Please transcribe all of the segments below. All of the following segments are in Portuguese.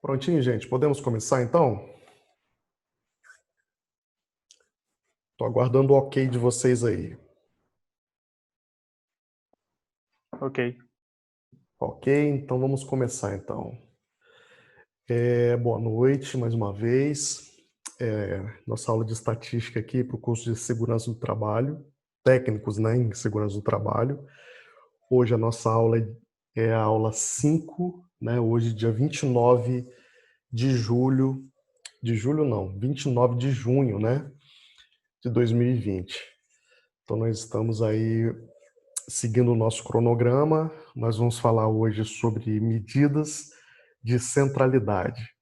Prontinho, gente? Podemos começar então? Estou aguardando o ok de vocês aí. Ok. Ok, então vamos começar então. Boa noite mais uma vez. Nossa aula de estatística aqui para o curso de segurança do trabalho, técnicos, né, em segurança do trabalho. Hoje a nossa aula é a aula 5, né? Hoje, dia 29 de julho, 29 de junho, né, de 2020. Então nós estamos aí seguindo o nosso cronograma. Nós vamos falar hoje sobre medidas de centralidade.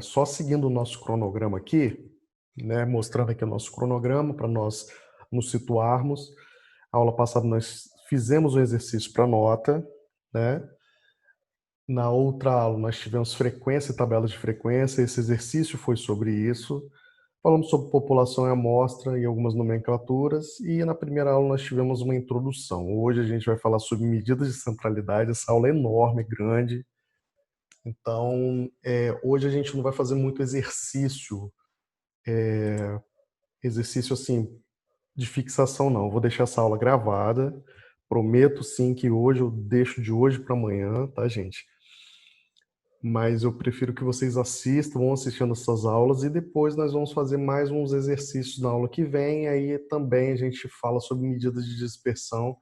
Só seguindo o nosso cronograma aqui, né, mostrando aqui o nosso cronograma para nós nos situarmos. A aula passada nós fizemos um exercício para nota, né? Na outra aula nós tivemos frequência e tabelas de frequência, esse exercício foi sobre isso. Falamos sobre população e amostra e algumas nomenclaturas, e na primeira aula nós tivemos uma introdução. Hoje a gente vai falar sobre medidas de centralidade, essa aula é enorme, grande. Então, hoje a gente não vai fazer muito exercício assim, de fixação não. Eu vou deixar essa aula gravada, prometo sim que hoje eu deixo de hoje para amanhã, tá, gente? Mas eu prefiro que vocês assistam, vão assistindo essas aulas e depois nós vamos fazer mais uns exercícios na aula que vem, aí também a gente fala sobre medidas de dispersão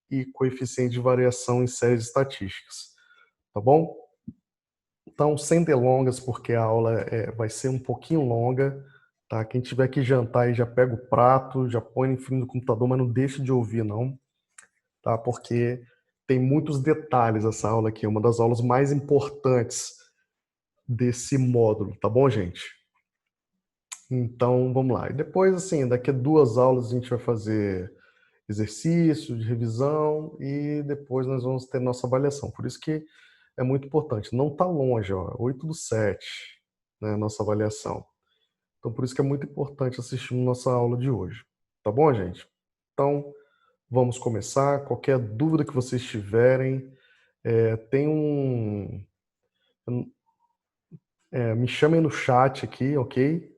e coeficiente de variação em séries estatísticas, tá bom? Então, sem delongas, porque a aula vai ser um pouquinho longa, tá? Quem tiver que jantar aí já pega o prato, já põe em frente do computador, mas não deixe de ouvir não, tá? Porque tem muitos detalhes essa aula aqui, é uma das aulas mais importantes desse módulo, tá bom, gente? Então, vamos lá. E depois, assim, daqui a 2 aulas a gente vai fazer exercício de revisão e depois nós vamos ter nossa avaliação. Por isso que é muito importante. Não está longe, ó, 8/7, né, nossa avaliação. Então, por isso que é muito importante assistir nossa aula de hoje. Tá bom, gente? Então, vamos começar. Qualquer dúvida que vocês tiverem, tem me chamem no chat aqui, ok?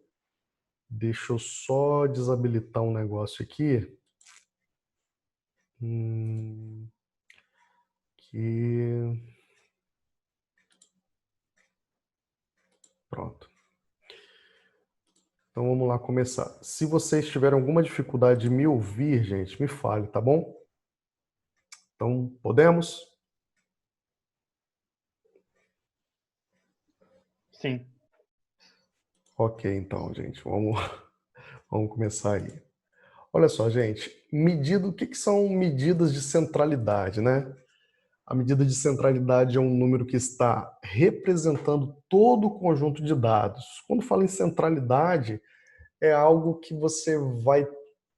Deixa eu só desabilitar um negócio aqui. Que... Pronto. Então vamos lá começar. Se vocês tiverem alguma dificuldade de me ouvir, gente, me fale, tá bom? Então, podemos? Sim. Ok, então, gente, vamos começar aí. Olha só, gente, o que são medidas de centralidade, né? A medida de centralidade é um número que está representando todo o conjunto de dados. Quando fala em centralidade, é algo que você vai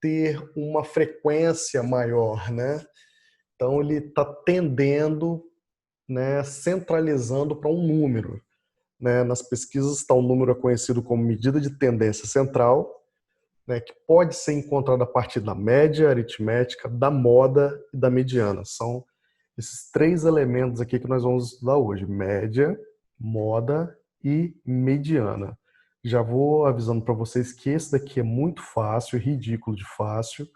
ter uma frequência maior, né? Então ele está tendendo, né, centralizando para um número, né? Nas pesquisas tal número é conhecido como medida de tendência central, né, que pode ser encontrada a partir da média aritmética, da moda e da mediana. São esses 3 elementos aqui que nós vamos estudar hoje: média, moda e mediana. Já vou avisando para vocês que esse daqui é muito fácil, ridículo de fácil.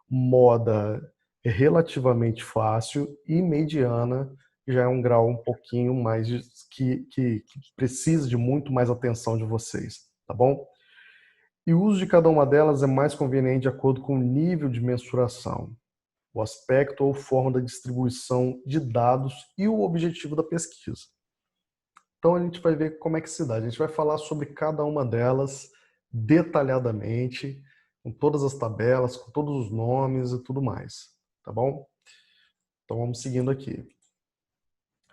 Moda é relativamente fácil e mediana já é um grau um pouquinho mais que precisa de muito mais atenção de vocês, tá bom? E o uso de cada uma delas é mais conveniente de acordo com o nível de mensuração, o aspecto ou forma da distribuição de dados e o objetivo da pesquisa. Então a gente vai ver como é que se dá. A gente vai falar sobre cada uma delas detalhadamente, com todas as tabelas, com todos os nomes e tudo mais, tá bom? Então vamos seguindo aqui.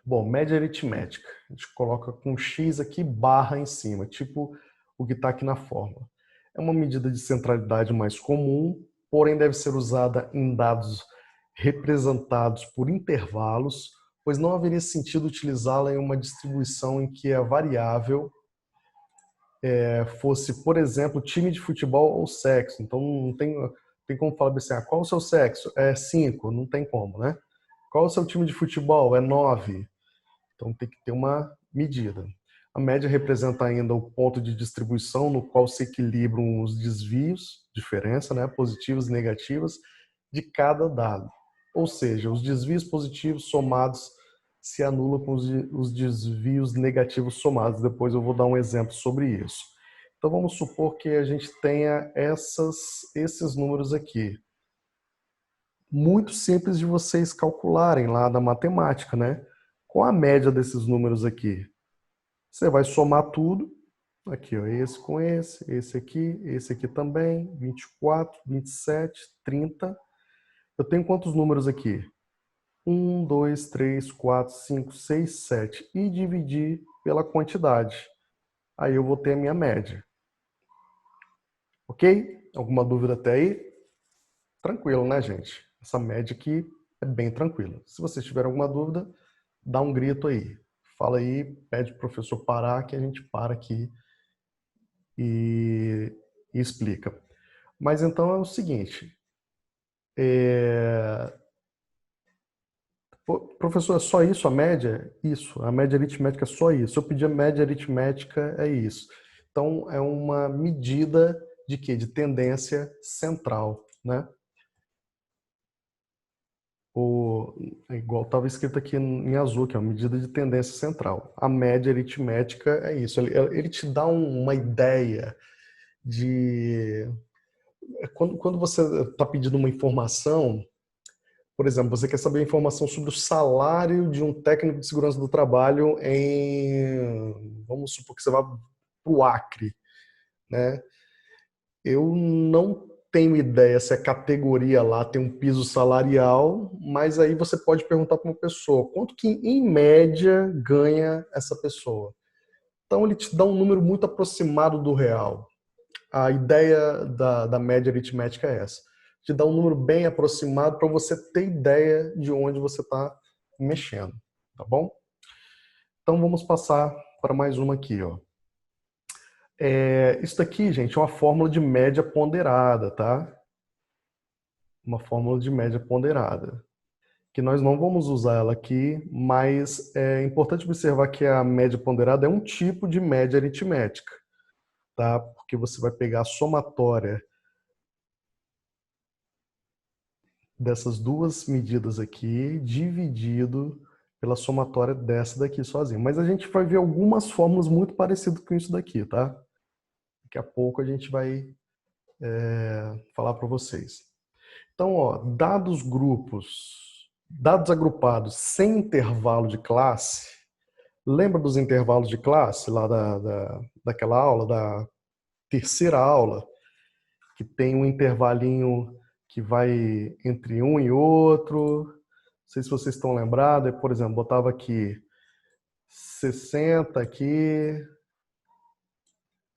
Bom, média aritmética. A gente coloca com X aqui, barra em cima, tipo o que está aqui na fórmula. É uma medida de centralidade mais comum, porém deve ser usada em dados representados por intervalos, pois não haveria sentido utilizá-la em uma distribuição em que a variável fosse, por exemplo, time de futebol ou sexo. Então não tem como falar assim, qual o seu sexo? É 5, não tem como, né? Qual o seu time de futebol? É 9. Então tem que ter uma medida. A média representa ainda o ponto de distribuição no qual se equilibram os desvios, diferença, né, positivas e negativas, de cada dado. Ou seja, os desvios positivos somados se anulam com os desvios negativos somados. Depois eu vou dar um exemplo sobre isso. Então vamos supor que a gente tenha esses números aqui. Muito simples de vocês calcularem lá da matemática, né? Qual a média desses números aqui? Você vai somar tudo. Aqui, ó, esse com esse aqui também, 24, 27, 30. Eu tenho quantos números aqui? 1, 2, 3, 4, 5, 6, 7. E dividir pela quantidade. Aí eu vou ter a minha média. Ok? Alguma dúvida até aí? Tranquilo, né, gente? Essa média aqui é bem tranquila. Se vocês tiverem alguma dúvida, dá um grito aí. Fala aí, pede pro professor parar, que a gente para aqui e explica. Mas então é o seguinte, professor, é só isso a média? Isso, a média aritmética é só isso. Se eu pedir a média aritmética, é isso. Então é uma medida de quê? De tendência central, né? Igual estava escrito aqui em azul, que é uma medida de tendência central. A média aritmética é isso. Ele te dá uma ideia de quando você está pedindo uma informação, por exemplo, você quer saber informação sobre o salário de um técnico de segurança do trabalho vamos supor que você vá para o Acre, né? Eu não tenho ideia se a categoria lá tem um piso salarial, mas aí você pode perguntar para uma pessoa quanto que em média ganha essa pessoa. Então ele te dá um número muito aproximado do real. A ideia da média aritmética é essa. Te dá um número bem aproximado para você ter ideia de onde você está mexendo, tá bom? Então vamos passar para mais uma aqui, ó. Isso daqui, gente, é uma fórmula de média ponderada, tá? Uma fórmula de média ponderada, que nós não vamos usar ela aqui, mas é importante observar que a média ponderada é um tipo de média aritmética, tá? Porque você vai pegar a somatória dessas duas medidas aqui, dividido pela somatória dessa daqui sozinho. Mas a gente vai ver algumas fórmulas muito parecidas com isso daqui, tá? Daqui a pouco a gente vai falar para vocês. Então, ó, dados agrupados sem intervalo de classe, lembra dos intervalos de classe lá daquela aula, da terceira aula, que tem um intervalinho que vai entre um e outro. Não sei se vocês estão lembrados. Por exemplo, botava aqui 60 aqui,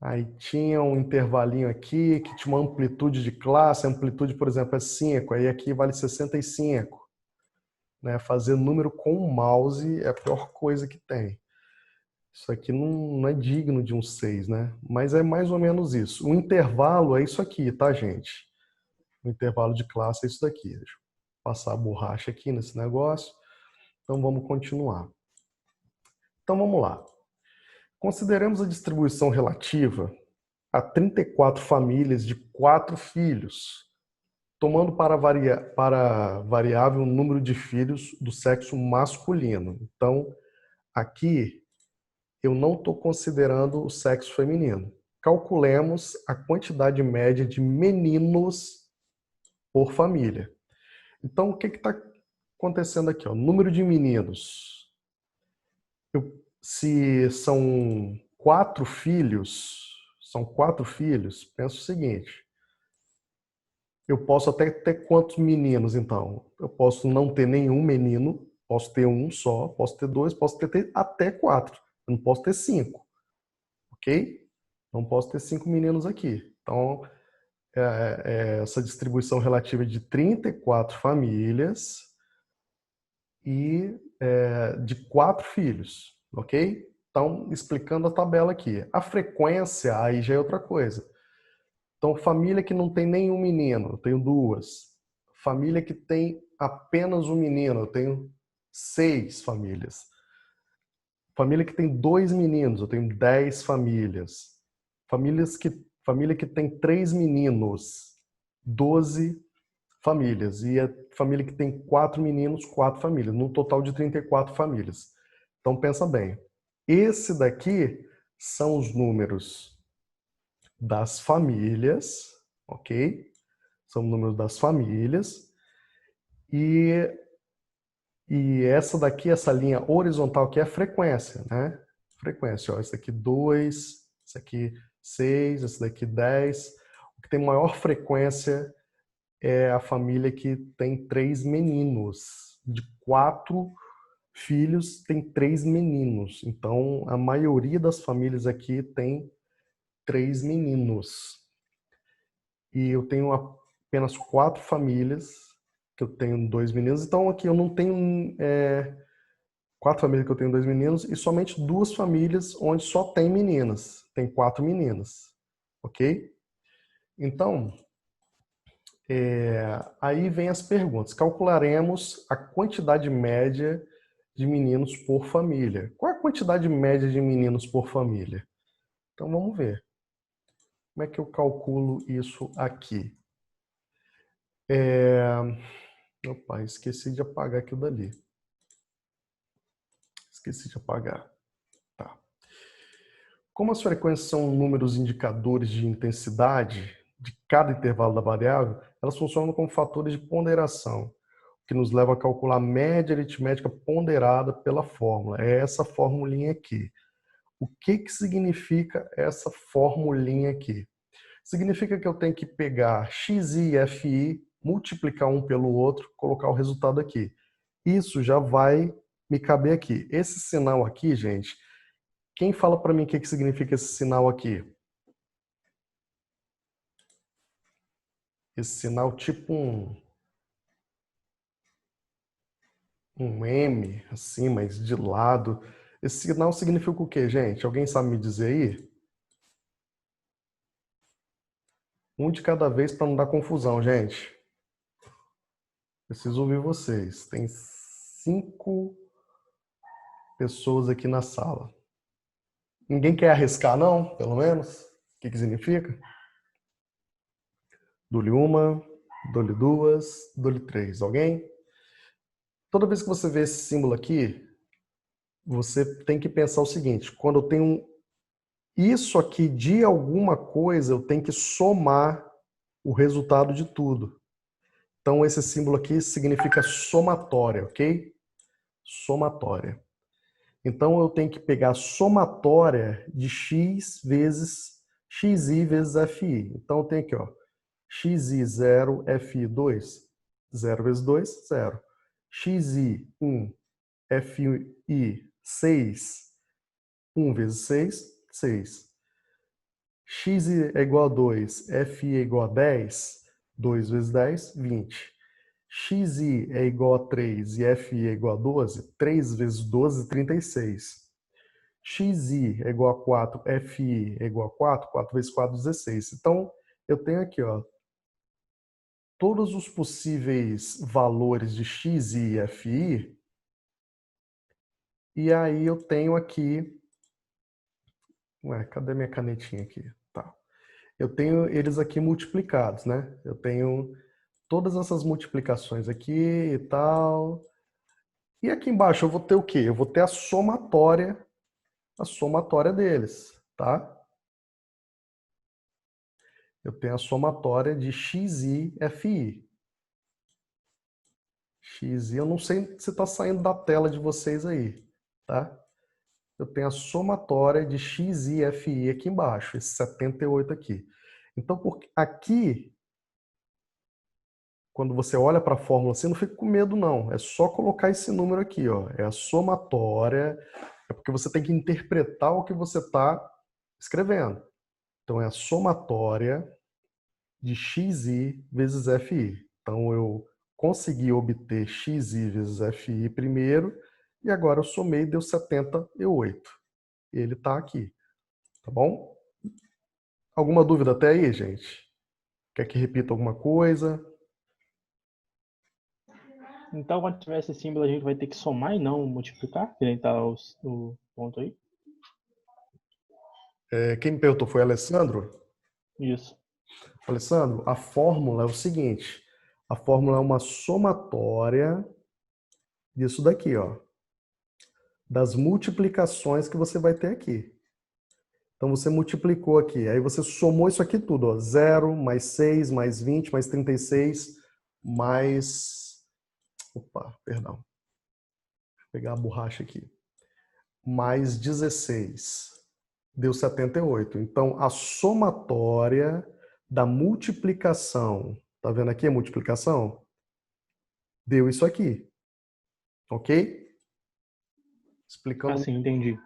aí tinha um intervalinho aqui que tinha uma amplitude de classe. A amplitude, por exemplo, é 5, aí aqui vale 65. Né? Fazer número com o mouse é a pior coisa que tem. Isso aqui não é digno de um 6, né? Mas é mais ou menos isso. O intervalo é isso aqui, tá, gente? O intervalo de classe é isso daqui. Deixa eu passar a borracha aqui nesse negócio. Então vamos continuar. Então vamos lá. Consideremos a distribuição relativa a 34 famílias de 4 filhos, tomando para variável o número de filhos do sexo masculino. Então, aqui eu não estou considerando o sexo feminino. Calculemos a quantidade média de meninos por família. Então, o que está acontecendo aqui? Ó? Número de meninos. Se são 4 filhos, pensa o seguinte. Eu posso até ter quantos meninos, então? Eu posso não ter nenhum menino, posso ter um só, posso ter 2, posso ter até 4. Eu não posso ter 5, ok? Não posso ter 5 meninos aqui. Então, essa distribuição relativa de 34 famílias e de 4 filhos, ok? Então, explicando a tabela aqui. A frequência aí já é outra coisa. Então, família que não tem nenhum menino, eu tenho 2. Família que tem apenas um menino, eu tenho 6 famílias. Família que tem 2 meninos, eu tenho 10 famílias. Família que tem 3 meninos, 12 famílias. E a família que tem 4 meninos, 4 famílias, num total de 34 famílias. Então pensa bem. Esse daqui são os números das famílias, ok? São os números das famílias. E essa daqui, essa linha horizontal aqui é a frequência, né? Frequência, ó, esse daqui 2, esse aqui 6, esse daqui 10. O que tem maior frequência é a família que tem 3 meninos. De 4 filhos, tem 3 meninos. Então, a maioria das famílias aqui tem 3 meninos. E eu tenho apenas 4 famílias que eu tenho 2 meninos. Então, aqui eu não tenho 4 famílias que eu tenho 2 meninos e somente 2 famílias onde só tem meninas. Tem 4 meninas. Ok? Então, aí vem as perguntas. Calcularemos a quantidade média de meninos por família. Qual é a quantidade média de meninos por família? Então, vamos ver. Como é que eu calculo isso aqui? Opa, esqueci de apagar aquilo dali. Esqueci de apagar. Tá. Como as frequências são números indicadores de intensidade de cada intervalo da variável, elas funcionam como fatores de ponderação, o que nos leva a calcular a média aritmética ponderada pela fórmula. É essa formulinha aqui. O que significa essa formulinha aqui? Significa que eu tenho que pegar xi e fi, multiplicar um pelo outro, colocar o resultado aqui. Isso já vai me caber aqui. Esse sinal aqui, gente, quem fala para mim o que significa esse sinal aqui? Esse sinal tipo um M, assim, mas de lado. Esse sinal significa o quê, gente? Alguém sabe me dizer aí? Um de cada vez para não dar confusão, gente. Preciso ouvir vocês. Tem 5 pessoas aqui na sala. Ninguém quer arriscar, não? Pelo menos? O que significa? Dou-lhe uma, dou-lhe duas, dou-lhe três. Alguém? Toda vez que você vê esse símbolo aqui, você tem que pensar o seguinte: quando eu tenho isso aqui de alguma coisa, eu tenho que somar o resultado de tudo. Então, esse símbolo aqui significa somatória, ok? Somatória. Então, eu tenho que pegar a somatória de x vezes xi vezes fi. Então, eu tenho aqui, ó, xi 0, fi 2. 0 vezes 2, 0. Xi 1, fi 6. 1 vezes 6, 6. X é igual a 2, fi é igual a 10. 2 vezes 10, 20. Xi é igual a 3 e fi é igual a 12. 3 vezes 12, 36. Xi é igual a 4, fi é igual a 4. 4 vezes 4, 16. Então, eu tenho aqui, ó, todos os possíveis valores de xi e fi, e aí eu tenho aqui... Ué, cadê minha canetinha aqui? Tá. Eu tenho eles aqui multiplicados, né? Eu tenho todas essas multiplicações aqui e tal. E aqui embaixo eu vou ter o quê? Eu vou ter a somatória deles, tá? Eu tenho a somatória de xi e fi. Xi, eu não sei se está saindo da tela de vocês aí, tá? Eu tenho a somatória de xi e fi aqui embaixo, esse 78 aqui. Então, aqui, quando você olha para a fórmula assim, não fica com medo não. É só colocar esse número aqui, ó. É a somatória, é porque você tem que interpretar o que você está escrevendo. Então, é a somatória de xi vezes fi. Então, eu consegui obter xi vezes fi primeiro, e agora eu somei e deu 78. Ele está aqui, tá bom? Alguma dúvida até aí, gente? Quer que repita alguma coisa? Então, quando tiver esse símbolo, a gente vai ter que somar e não multiplicar? Que nem tá ponto aí. Quem me perguntou foi o Alessandro. Isso. Alessandro, a fórmula é o seguinte. A fórmula é uma somatória disso daqui, ó. Das multiplicações que você vai ter aqui. Então você multiplicou aqui, aí você somou isso aqui tudo, ó. 0, mais 6, mais 20, mais 36, mais... Opa, perdão. Vou pegar a borracha aqui. Mais 16. Deu 78. Então, a somatória da multiplicação, tá vendo aqui a multiplicação? Deu isso aqui. Ok? Explicando, Assim, entendi.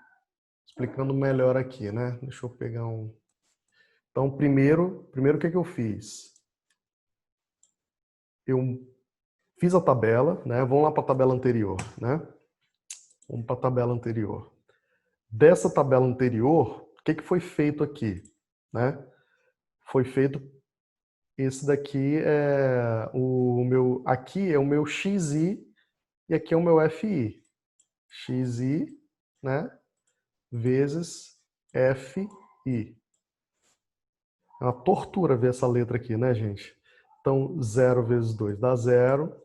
explicando melhor aqui, né? Deixa eu pegar um... Então, primeiro o que eu fiz? Eu fiz a tabela, né? Vamos lá para a tabela anterior, né? Vamos para a tabela anterior. Dessa tabela anterior, o que foi feito aqui, né? Foi feito esse daqui é o meu, aqui é o meu XI e aqui é o meu FI. XI, né? Vezes FI. É uma tortura ver essa letra aqui, né, gente? Então, 0 vezes 2 dá 0.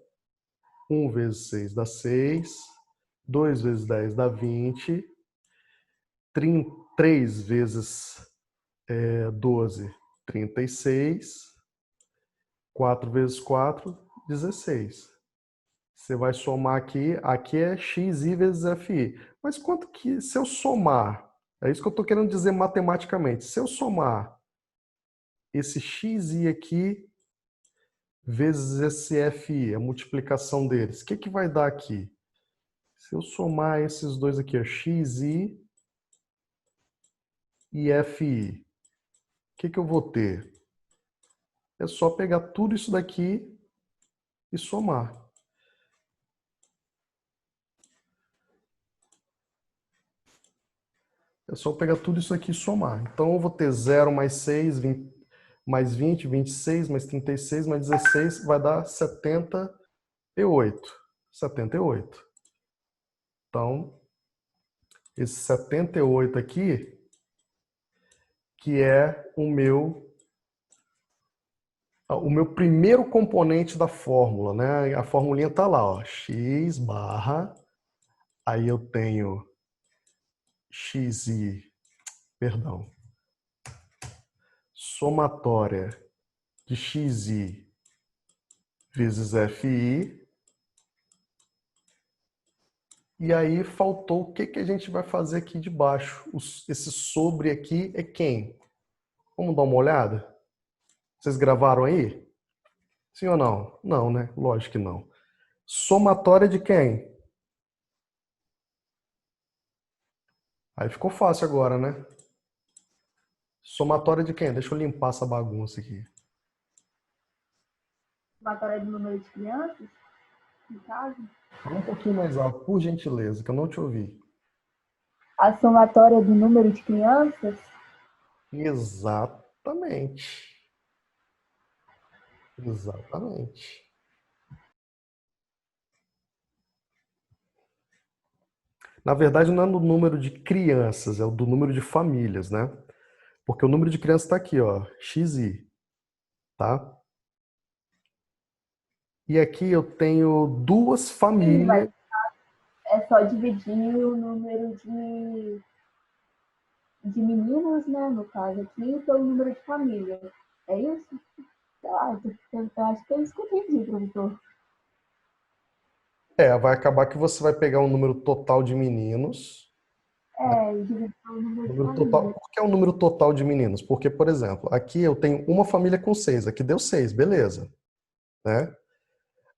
1 vezes 6 dá 6. 2 vezes 10 dá 20. 3 vezes 12, 36. 4 vezes 4, 16. Você vai somar aqui é xi vezes fi. Mas quanto que, se eu somar, é isso que eu estou querendo dizer matematicamente, se eu somar esse xi aqui vezes esse fi, a multiplicação deles, o que, que vai dar aqui? Se eu somar esses dois aqui, ó, xi e fi, o que, que eu vou ter? É só pegar tudo isso daqui e somar. É só pegar tudo isso aqui e somar. Então eu vou ter 0 mais 6, 20, mais 20, 26, mais 36, mais 16, vai dar 78. 78. Então, esse 78 aqui, que é o meu primeiro componente da fórmula, né? A formulinha tá lá, ó, x barra, aí eu tenho xi, perdão, somatória de xi vezes fi. E aí faltou o que, que a gente vai fazer aqui de baixo. Esse sobre aqui é quem? Vamos dar uma olhada? Vocês gravaram aí? Sim ou não? Não, né? Lógico que não. Somatória de quem? Aí ficou fácil agora, né? Somatória de quem? Deixa eu limpar essa bagunça aqui. Somatória de número de crianças, no caso. Fala um pouquinho mais alto, por gentileza, que eu não te ouvi. A somatória do número de crianças. Exatamente. Exatamente. Na verdade, não é no número de crianças, é o do número de famílias, né? Porque o número de crianças está aqui, ó, xi, tá? E aqui eu tenho duas Sim, famílias. mas é só dividir o número de meninos, né, no caso aqui, pelo número de famílias. É isso? Eu acho que é isso que eu entendi, professor. Vai acabar que você vai pegar um número total de meninos, né? Dividir pelo número de Número total. famílias. Por que é um número total de meninos? Porque, por exemplo, aqui eu tenho uma família com 6, aqui deu 6, beleza, né?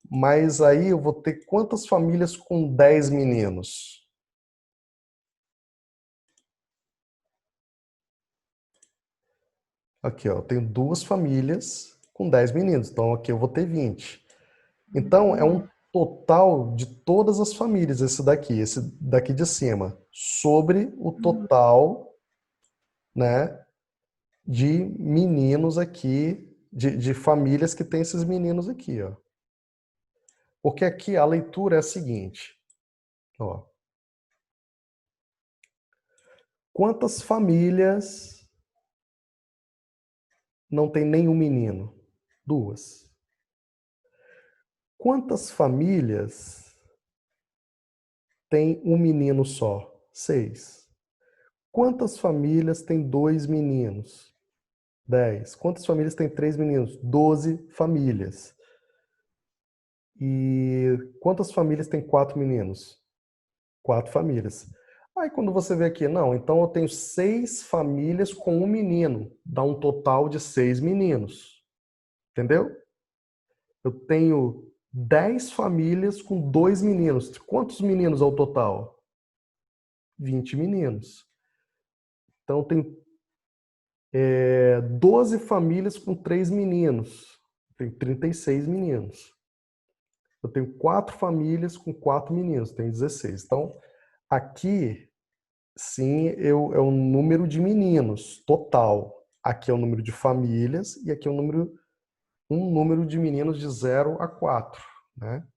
Mas aí eu vou ter quantas famílias com 10 meninos? Aqui, ó, eu tenho duas famílias com 10 meninos, então aqui eu vou ter 20. Então, é um total de todas as famílias, esse daqui de cima, sobre o total, né, de meninos aqui, de famílias que tem esses meninos aqui, ó. Porque aqui a leitura é a seguinte, ó. Quantas famílias não tem nenhum menino? 2. Quantas famílias tem um menino só? 6. Quantas famílias tem 2 meninos? 10. Quantas famílias tem 3 meninos? 12 famílias. E quantas famílias tem 4 meninos? 4 famílias. Aí quando você vê aqui, não, então eu tenho 6 famílias com um menino, dá um total de 6 meninos. Entendeu? Eu tenho 10 famílias com 2 meninos. Quantos meninos ao total? 20 meninos. Então tem 12 famílias com 3 meninos. Tem 36 meninos. Eu tenho 4 famílias com 4 meninos. Tem 16. Então, aqui, sim, é o número de meninos total. Aqui é o número de famílias e aqui é um número de meninos de 0 a 4, né?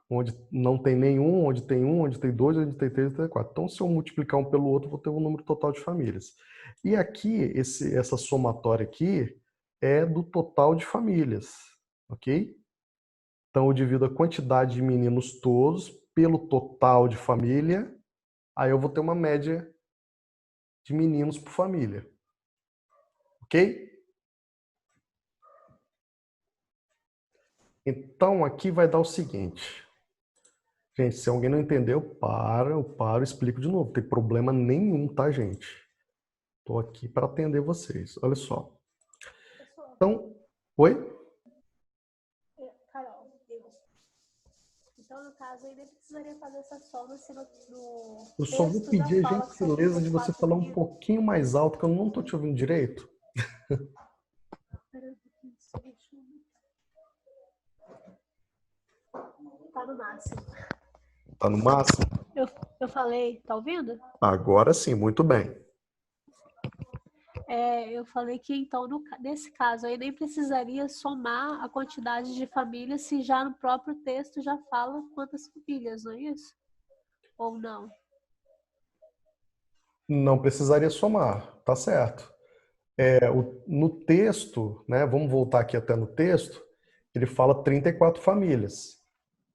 Onde não tem nenhum, onde tem um, onde tem 2, onde tem 3, onde tem 4. Então, se eu multiplicar um pelo outro, eu vou ter um número total de famílias. E aqui, essa somatória aqui é do total de famílias, ok? Então, eu divido a quantidade de meninos todos pelo total de família, aí eu vou ter uma média de meninos por família, ok? Então, aqui vai dar o seguinte. Gente, se alguém não entendeu, eu paro e explico de novo. Não tem problema nenhum, tá, gente? Estou aqui para atender vocês. Olha só. Pessoal, Então, oi? Carol, então, no caso, eu nem precisaria fazer essa soma se no Eu só vou texto já pedir a fala que são gentileza de você 34 falar um meninos. pouquinho mais alto, que eu não estou te ouvindo direito. Espera um pouquinho, só deixa eu... Tá no máximo. Tá no máximo? Eu falei, tá ouvindo? Agora sim, muito bem. Eu falei que, então, nesse caso, aí nem precisaria somar a quantidade de famílias se já no próprio texto já fala quantas famílias, não é isso? Ou não? Não precisaria somar, tá certo. No texto, né, vamos voltar aqui até no texto, ele fala 34 famílias.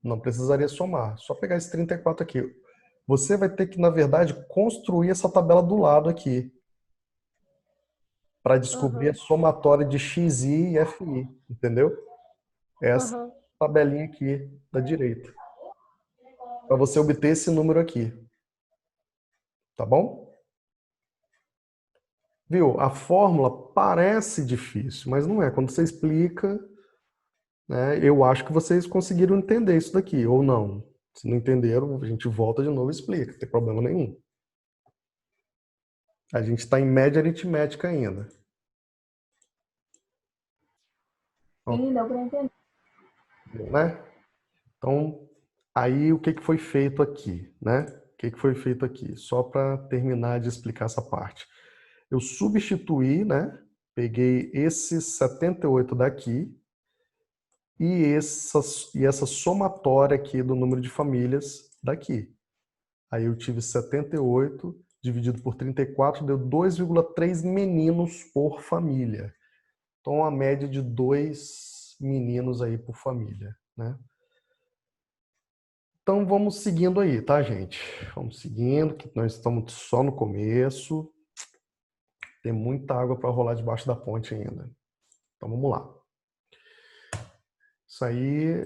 Não precisaria somar, só pegar esse 34 aqui. Você vai ter que, na verdade, construir essa tabela do lado aqui, para descobrir a somatória de XI e FI, entendeu? Essa Aham. tabelinha aqui da direita, para você obter esse número aqui, tá bom? Viu? A fórmula parece difícil, mas não é. Quando você explica, né, eu acho que vocês conseguiram entender isso daqui, ou não. Se não entenderam, a gente volta de novo e explica, não tem problema nenhum. A gente está em média aritmética ainda. Sim, deu para entender. Né? Então, aí o que foi feito aqui, né? O que foi feito aqui? Só para terminar de explicar essa parte. Eu substituí, né? Peguei esses 78 daqui e essa somatória aqui do número de famílias daqui. Aí eu tive 78 dividido por 34, deu 2,3 meninos por família. Então, uma média de 2 meninos aí por família, né? Então vamos seguindo aí, tá, gente? Vamos seguindo, que nós estamos só no começo. Tem muita água para rolar debaixo da ponte ainda. Então vamos lá. Isso aí,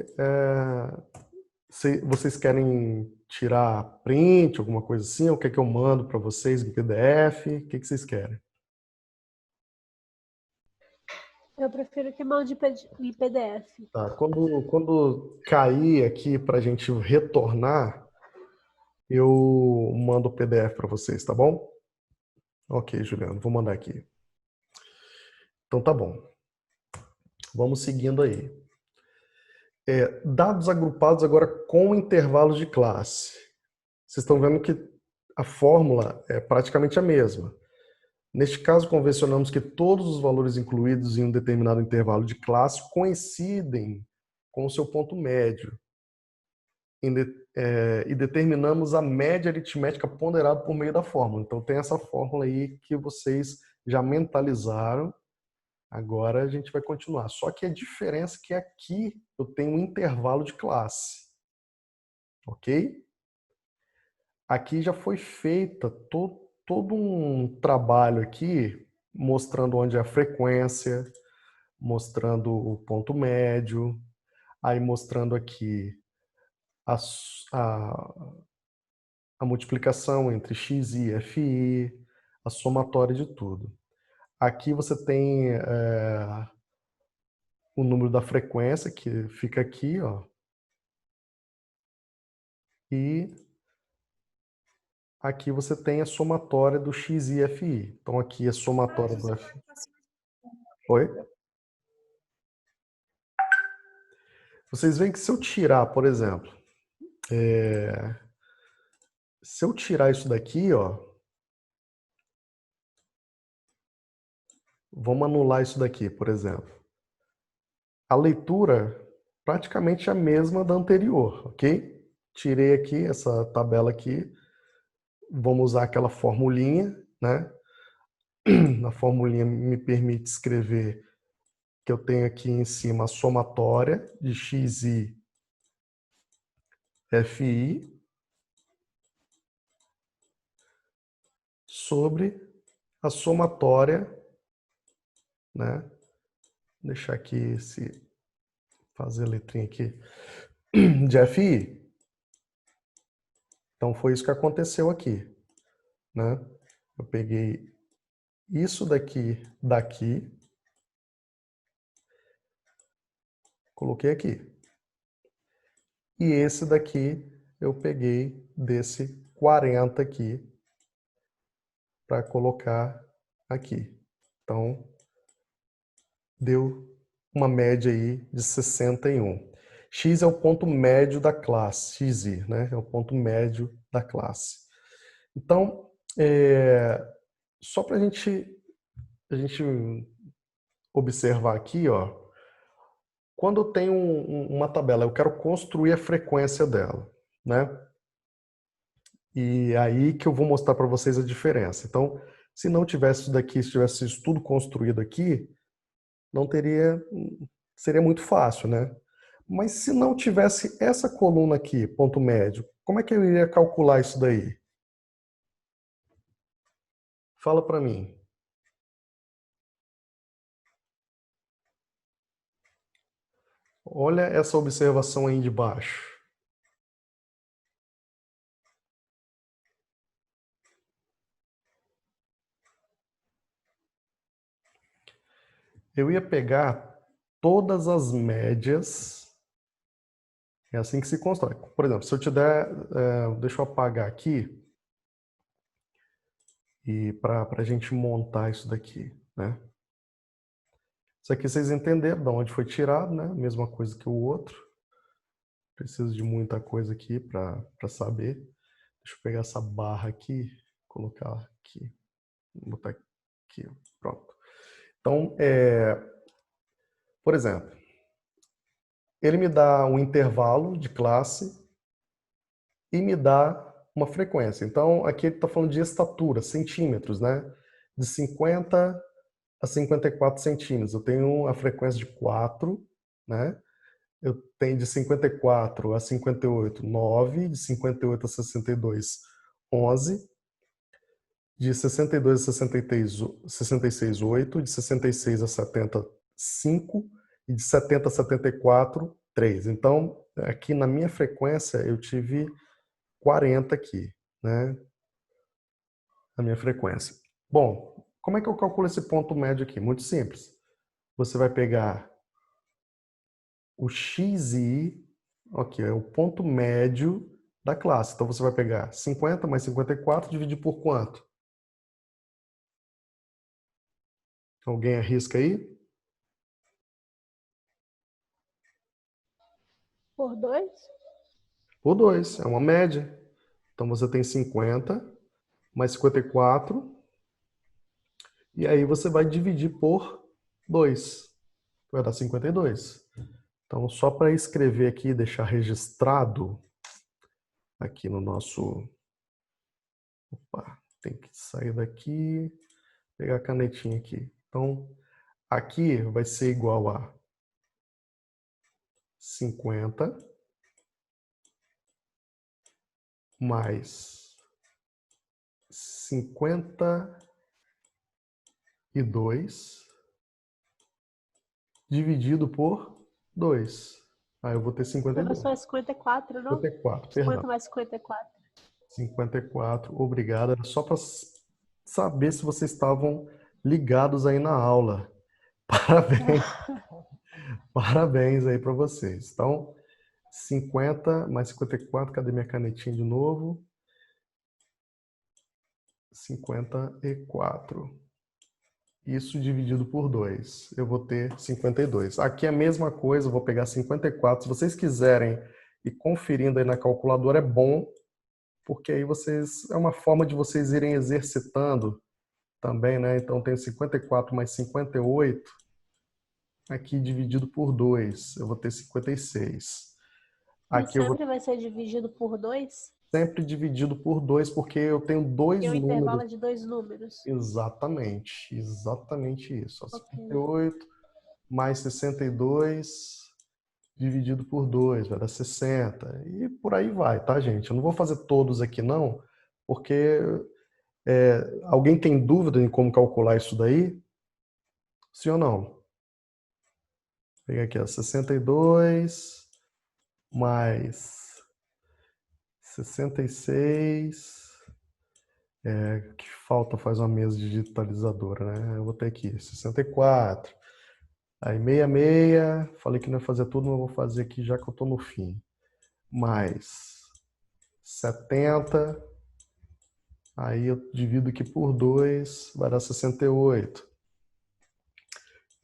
vocês querem tirar print, alguma coisa assim? Ou quer que eu mando para vocês em PDF? O que vocês querem? Eu prefiro que mande em PDF. Tá, quando cair aqui para a gente retornar, eu mando o PDF para vocês, tá bom? Ok, Juliano, vou mandar aqui. Então tá bom. Vamos seguindo aí. Dados agrupados agora com intervalos de classe. Vocês estão vendo que a fórmula é praticamente a mesma. Neste caso, convencionamos que todos os valores incluídos em um determinado intervalo de classe coincidem com o seu ponto médio. e determinamos a média aritmética ponderada por meio da fórmula. Então tem essa fórmula aí que vocês já mentalizaram. Agora a gente vai continuar. Só que a diferença é que aqui eu tenho um intervalo de classe. Ok? Aqui já foi feita todo um trabalho aqui mostrando onde é a frequência, mostrando o ponto médio, aí mostrando aqui a multiplicação entre x e fi, a somatória de tudo. Aqui você tem o número da frequência, que fica aqui, ó. E aqui você tem a somatória do x e fi. Então aqui a somatória do fi. Oi? Vocês veem que se eu tirar, por exemplo, se eu tirar isso daqui, ó, vamos anular isso daqui, por exemplo. A leitura praticamente é a mesma da anterior, ok? Tirei aqui essa tabela aqui, vamos usar aquela formulinha, né? A formulinha me permite escrever que eu tenho aqui em cima a somatória de x e fi sobre a somatória, né? Vou deixar aqui, fazer a letrinha aqui, de fi. Então foi isso que aconteceu aqui, né? Eu peguei isso daqui, coloquei aqui. E esse daqui eu peguei desse 40 aqui para colocar aqui. Então, deu uma média aí de 61. X é o ponto médio da classe, xi, né? É o ponto médio da classe. Então, só para a gente observar aqui, ó, quando eu tenho uma tabela, eu quero construir a frequência dela, né? E aí que eu vou mostrar para vocês a diferença. Então, se não tivesse isso daqui, se tivesse isso tudo construído aqui, seria muito fácil, né? Mas se não tivesse essa coluna aqui, ponto médio, como é que eu iria calcular isso daí? Fala para mim. Olha essa observação aí de baixo. Eu ia pegar todas as médias. É assim que se constrói. Por exemplo, se eu te der, deixa eu apagar aqui e para a gente montar isso daqui, né? Isso aqui vocês entenderam de onde foi tirado, né? Mesma coisa que o outro. Preciso de muita coisa aqui para saber. Deixa eu pegar essa barra aqui, colocar aqui, botar aqui, pronto. Então, por exemplo, ele me dá um intervalo de classe e me dá uma frequência. Então, aqui ele está falando de estatura, centímetros, né? De 50 a 54 centímetros. Eu tenho a frequência de 4, né? Eu tenho de 54 a 58, 9. De 58 a 62, 11. De 62 a 66, 8. De 66 a 70, 5. E de 70 a 74, 3. Então, aqui na minha frequência, eu tive 40 aqui, né? A minha frequência. Bom, como é que eu calculo esse ponto médio aqui? Muito simples. Você vai pegar o xi, ok, é o ponto médio da classe. Então você vai pegar 50 mais 54 e dividir por quanto? Alguém arrisca aí? Por 2? Por 2, é uma média. Então você tem 50 mais 54 e aí você vai dividir por 2. Vai dar 52. Então, só para escrever aqui e deixar registrado, aqui no nosso... Opa, tem que sair daqui, pegar a canetinha aqui. Então, aqui vai ser igual a 50 mais 52 dividido por 2. Aí eu vou ter 52. Professor, é 54, não? 54, 50 perdão. mais 54. 54, obrigado. Era só para saber se vocês estavam ligados aí na aula. Parabéns. Parabéns aí para vocês. Então, 50 mais 54, cadê minha canetinha de novo? 54. Isso dividido por 2, eu vou ter 52. Aqui é a mesma coisa, eu vou pegar 54. Se vocês quiserem ir conferindo aí na calculadora, é bom, porque aí vocês, é uma forma de vocês irem exercitando também, né? Então, tem 54 mais 58, aqui dividido por 2, eu vou ter 56. E Aqui eu vou sempre vai ser dividido por 2? sempre dividido por 2, porque eu tenho dois E o números. intervalo é de 2 números. Exatamente, exatamente isso. Ó, Ok. 58 mais 62 dividido por 2 vai dar 60. E por aí vai, tá, gente? Eu não vou fazer todos aqui, não, porque alguém tem dúvida em como calcular isso daí? Sim ou não? Vou pegar aqui, ó, 62 mais 66. Que falta faz uma mesa digitalizadora, né? Eu vou ter aqui 64. Aí 66, falei que não ia fazer tudo, mas eu vou fazer aqui já que eu tô no fim. Mais 70. Aí eu divido aqui por 2, vai dar 68.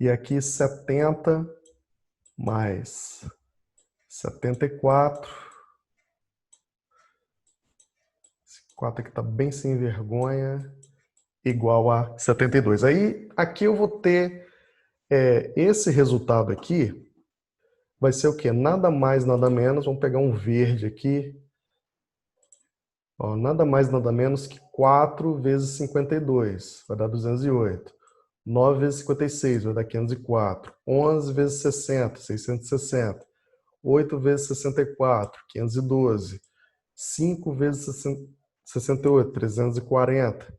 E aqui 70 mais 74. Esse 4 aqui tá bem sem vergonha. Igual a 72. Aí aqui eu vou ter esse resultado aqui. Vai ser o quê? Nada mais, nada menos. Vamos pegar um verde aqui. Ó, nada mais, nada menos que 4 vezes 52. Vai dar 208. 9 vezes 56 vai dar 504. 11 vezes 60, 660. 8 vezes 64, 512. 5 vezes 68, 340.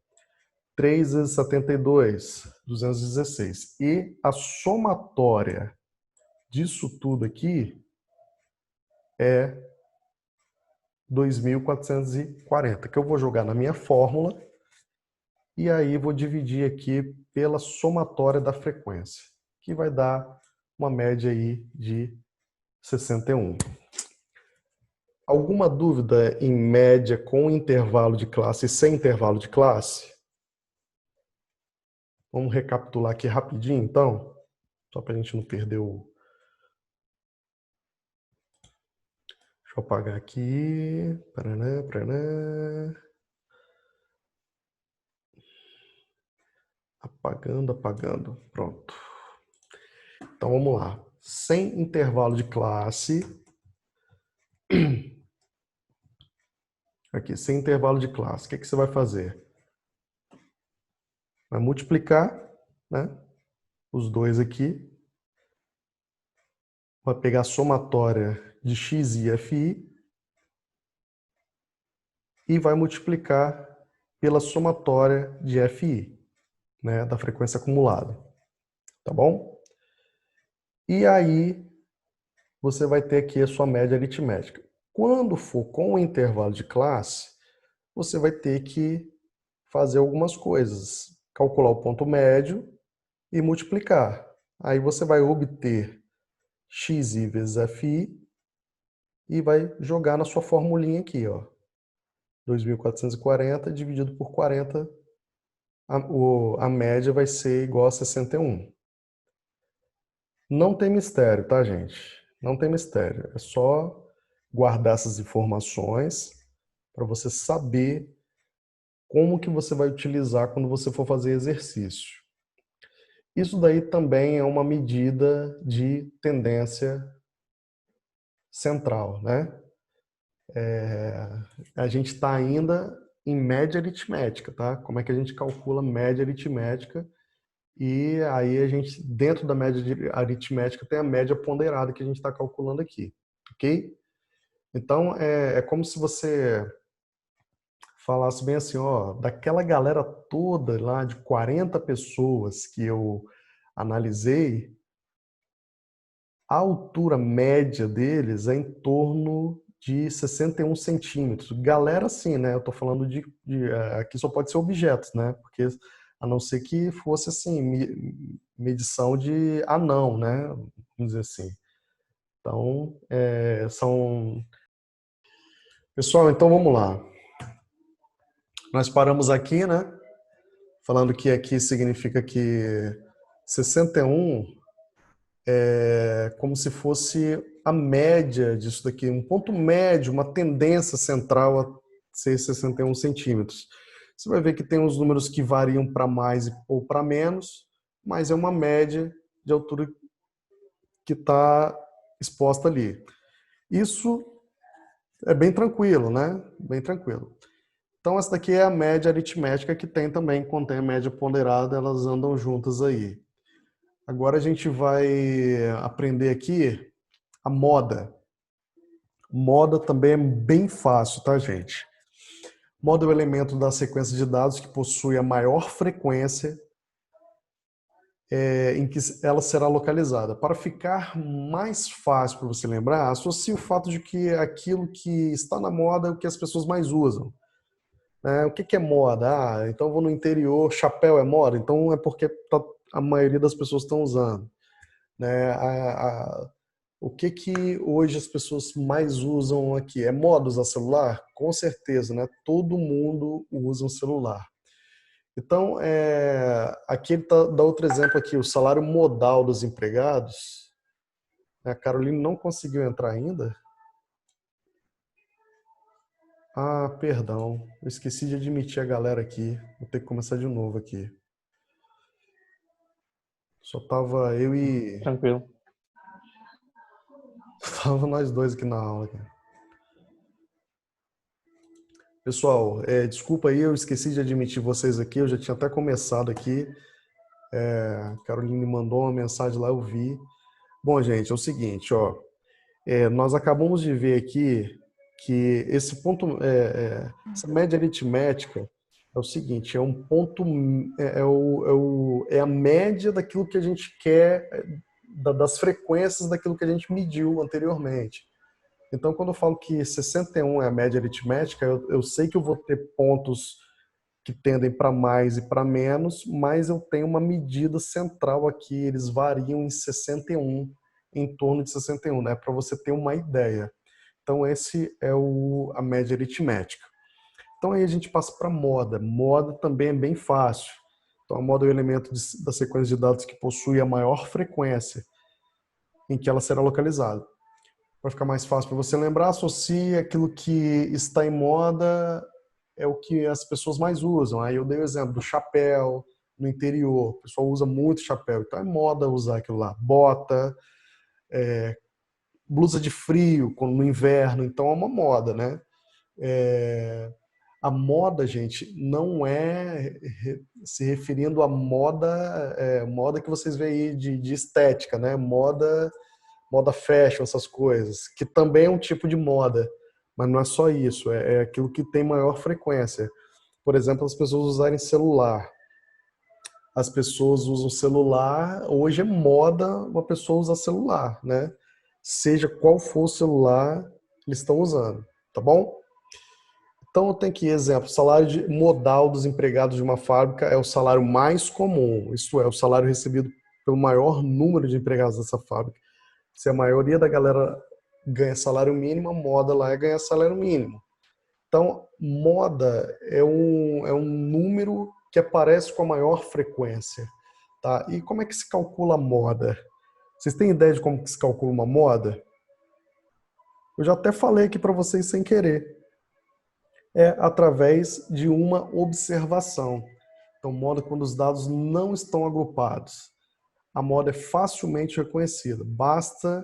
3 vezes 72, 216. E a somatória disso tudo aqui é 2.440, que eu vou jogar na minha fórmula e aí vou dividir aqui pela somatória da frequência, que vai dar uma média aí de 61. Alguma dúvida em média com intervalo de classe e sem intervalo de classe? Vamos recapitular aqui rapidinho, então, só para a gente não perder o... Deixa eu apagar aqui. Paraná, paraná. Apagando, apagando. Pronto. Então vamos lá. Sem intervalo de classe. Aqui, sem intervalo de classe. O que você vai fazer? Vai multiplicar, né, os dois aqui. Vai pegar a somatória de xi e fi. E vai multiplicar pela somatória de fi, né, da frequência acumulada. Tá bom? E aí, você vai ter aqui a sua média aritmética. Quando for com o intervalo de classe, você vai ter que fazer algumas coisas. Calcular o ponto médio e multiplicar. Aí você vai obter xi vezes fi e vai jogar na sua formulinha aqui, ó. 2.440 dividido por 40, a média vai ser igual a 61. Não tem mistério, tá, gente? Não tem mistério. É só guardar essas informações para você saber como que você vai utilizar quando você for fazer exercício. Isso daí também é uma medida de tendência central, né? A gente está ainda em média aritmética, tá? Como é que a gente calcula média aritmética? E aí a gente, dentro da média aritmética, tem a média ponderada que a gente está calculando aqui, ok? Então, é como se você falasse bem assim, ó, daquela galera toda lá de 40 pessoas que eu analisei, a altura média deles é em torno de 61 centímetros. Galera, sim, né? Eu tô falando aqui só pode ser objetos, né? Porque a não ser que fosse assim, medição de anão, né? Vamos dizer assim. Então, são... Pessoal, então vamos lá. Nós paramos aqui, né? Falando que aqui significa que 61 é como se fosse a média disso daqui, um ponto médio, uma tendência central a ser 61 centímetros. Você vai ver que tem uns números que variam para mais ou para menos, mas é uma média de altura que está exposta ali. Isso é bem tranquilo, né? Bem tranquilo. Então, essa daqui é a média aritmética que tem também, contém a média ponderada, elas andam juntas aí. Agora a gente vai aprender aqui a moda. Moda também é bem fácil, tá, gente? Moda é o elemento da sequência de dados que possui a maior frequência em que ela será localizada. Para ficar mais fácil para você lembrar, associe o fato de que aquilo que está na moda é o que as pessoas mais usam. O que é moda? Ah, então eu vou no interior, chapéu é moda? Então é porque a maioria das pessoas estão usando. O que hoje as pessoas mais usam aqui? É moda usar celular? Com certeza, né? Todo mundo usa um celular. Então, aqui ele dá outro exemplo aqui, o salário modal dos empregados. A Caroline não conseguiu entrar ainda? Ah, perdão. Eu esqueci de admitir a galera aqui. Vou ter que começar de novo aqui. Só tava eu e... Tranquilo. Tava nós dois aqui na aula, cara. Pessoal, desculpa aí, eu esqueci de admitir vocês aqui. Eu já tinha até começado aqui. A Caroline mandou uma mensagem lá, eu vi. Bom, gente, é o seguinte, ó. Nós acabamos de ver aqui que esse ponto, essa média aritmética é o seguinte, é um ponto, é a média daquilo que a gente quer, das frequências daquilo que a gente mediu anteriormente. Então, quando eu falo que 61 é a média aritmética, eu sei que eu vou ter pontos que tendem para mais e para menos, mas eu tenho uma medida central aqui, eles variam em 61, em torno de 61, né? Para você ter uma ideia. Então, esse é a média aritmética. Então, aí a gente passa para moda. Moda também é bem fácil. Então, a moda é o elemento da sequência de dados que possui a maior frequência em que ela será localizada. Para ficar mais fácil para você lembrar, associe aquilo que está em moda é o que as pessoas mais usam. Aí eu dei o exemplo do chapéu no interior. O pessoal usa muito chapéu, então é moda usar aquilo lá. Bota, blusa de frio no inverno, então é uma moda, né? A moda, gente, não é se referindo à moda que vocês veem aí de estética, né? Moda fashion, essas coisas, que também é um tipo de moda, mas não é só isso, é aquilo que tem maior frequência. Por exemplo, as pessoas usarem celular. As pessoas usam celular, hoje é moda uma pessoa usar celular, né? Seja qual for o celular, eles estão usando, tá bom? Então eu tenho aqui exemplo, salário modal dos empregados de uma fábrica é o salário mais comum, isto é, o salário recebido pelo maior número de empregados dessa fábrica. Se a maioria da galera ganha salário mínimo, a moda lá é ganhar salário mínimo. Então, moda é um número que aparece com a maior frequência. Tá? E como é que se calcula a moda? Vocês têm ideia de como que se calcula uma moda? Eu já até falei aqui para vocês sem querer. É através de uma observação. Então, moda é quando os dados não estão agrupados. A moda é facilmente reconhecida. Basta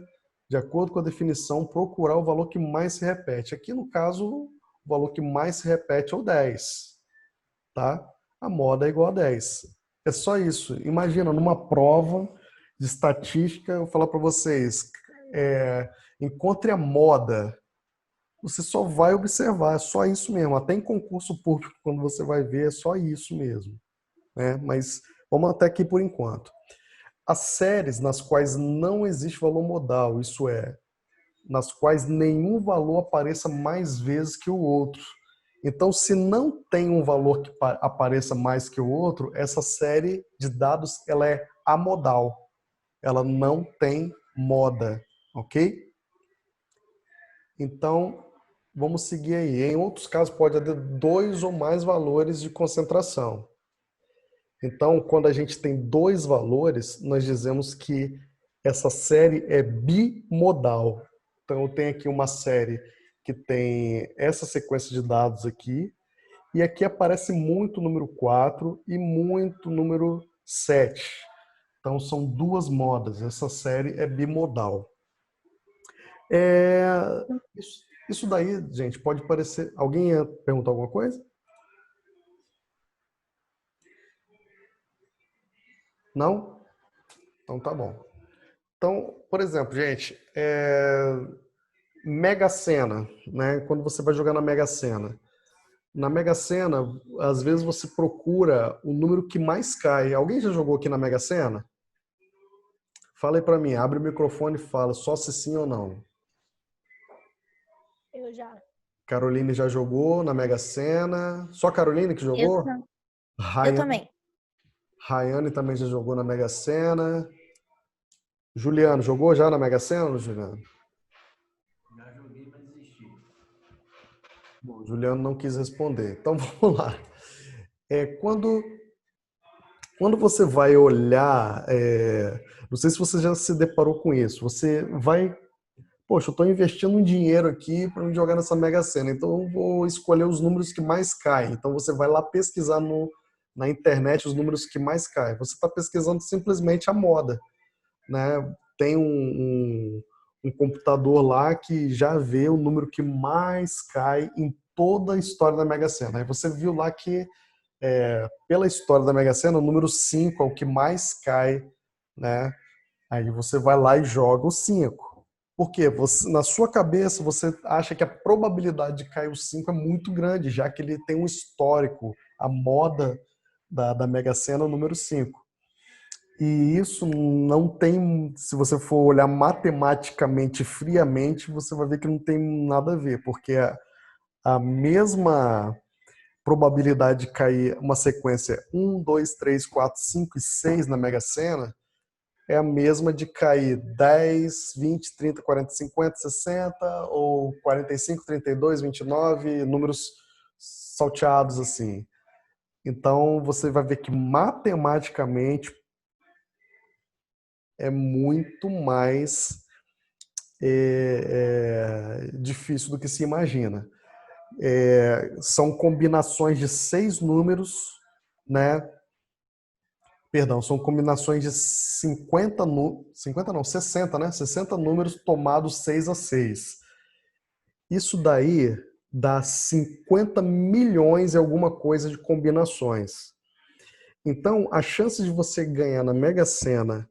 de acordo com a definição, procurar o valor que mais se repete. Aqui, no caso, o valor que mais se repete é o 10. Tá? A moda é igual a 10. É só isso. Imagina, numa prova de estatística, eu falar para vocês, encontre a moda. Você só vai observar, é só isso mesmo. Até em concurso público, quando você vai ver, é só isso mesmo. Né? Mas vamos até aqui por enquanto. As séries nas quais não existe valor modal, isso é, nas quais nenhum valor apareça mais vezes que o outro. Então, se não tem um valor que apareça mais que o outro, essa série de dados ela é amodal. Ela não tem moda, ok? Então, vamos seguir aí. Em outros casos, pode haver 2 ou mais valores de concentração. Então, quando a gente tem 2 valores, nós dizemos que essa série é bimodal. Então, eu tenho aqui uma série que tem essa sequência de dados aqui, e aqui aparece muito o número 4 e muito o número 7. Então, são 2 modas. Essa série é bimodal. Isso daí, gente, pode parecer... Alguém ia perguntar alguma coisa? Não? Então tá bom. Então, por exemplo, gente, Mega Sena, né? Quando você vai jogar na Mega Sena. Na Mega Sena, às vezes você procura o número que mais cai. Alguém já jogou aqui na Mega Sena? Fala aí pra mim, abre o microfone e fala só se sim ou não. Eu já. Caroline já jogou na Mega Sena. Só a Caroline que jogou? Eu também. Rayane também já jogou na Mega Sena. Juliano, jogou já na Mega Sena, Juliano? Já joguei, mas desisti. Bom, Juliano não quis responder. Então vamos lá. Quando você vai olhar, não sei se você já se deparou com isso, você vai, poxa, eu estou investindo um dinheiro aqui para me jogar nessa Mega Sena, então eu vou escolher os números que mais caem. Então você vai lá pesquisar na internet os números que mais caem. Você está pesquisando simplesmente a moda, né? Tem um computador lá que já vê o número que mais cai em toda a história da Mega Sena. Aí você viu lá que, pela história da Mega Sena, o número 5 é o que mais cai, né? Aí você vai lá e joga o 5. Por quê? Na sua cabeça, você acha que a probabilidade de cair o 5 é muito grande, já que ele tem um histórico, a moda da Mega Sena é o número 5. E isso não tem, se você for olhar matematicamente, friamente, você vai ver que não tem nada a ver, porque a mesma probabilidade de cair uma sequência 1, 2, 3, 4, 5 e 6 na Mega Sena é a mesma de cair 10, 20, 30, 40, 50, 60 ou 45, 32, 29, números salteados assim. Então você vai ver que matematicamente é muito mais difícil do que se imagina. São combinações de 6 números, né? Perdão, são combinações de 60, né? 60 números tomados 6 a 6. Isso daí dá 50 milhões e alguma coisa de combinações. Então, a chance de você ganhar na Mega Sena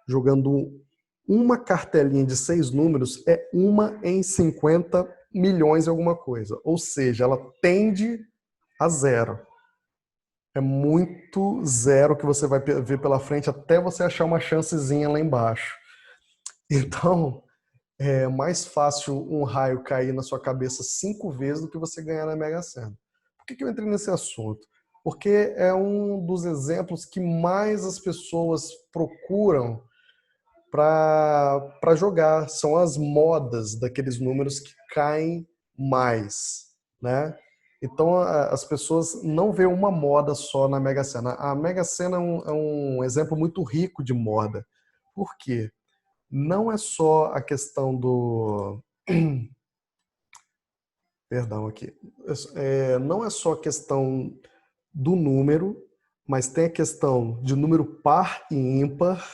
jogando uma cartelinha de 6 números é 1 em 50 milhões e alguma coisa. Ou seja, ela tende a 0. É muito 0 que você vai ver pela frente até você achar uma chancezinha lá embaixo. Então, é mais fácil um raio cair na sua cabeça 5 vezes do que você ganhar na Mega Sena. Por que eu entrei nesse assunto? Porque é um dos exemplos que mais as pessoas procuram para jogar. São as modas daqueles números que caem mais, né? Então as pessoas não vê uma moda só na Mega Sena. A Mega Sena é um exemplo muito rico de moda. Por quê? Não é só a questão do... Perdão aqui. Não é só a questão do número, mas tem a questão de número par e ímpar,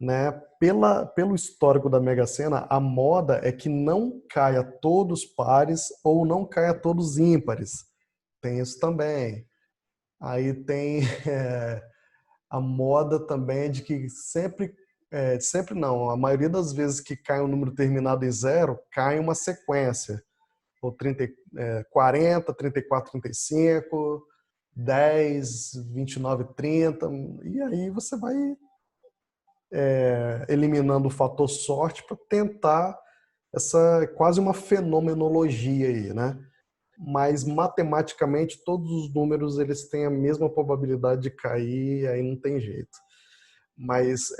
né? Pelo histórico da Mega Sena, a moda é que não caia todos pares ou não caia todos ímpares. Tem isso também. Aí tem a moda também de que sempre não, a maioria das vezes que cai um número terminado em 0, cai uma sequência. Ou 40, 34, 35, 10, 29, 30. E aí você vai eliminando o fator sorte para tentar essa quase uma fenomenologia aí, né? Mas matematicamente todos os números eles têm a mesma probabilidade de cair, aí não tem jeito. Mas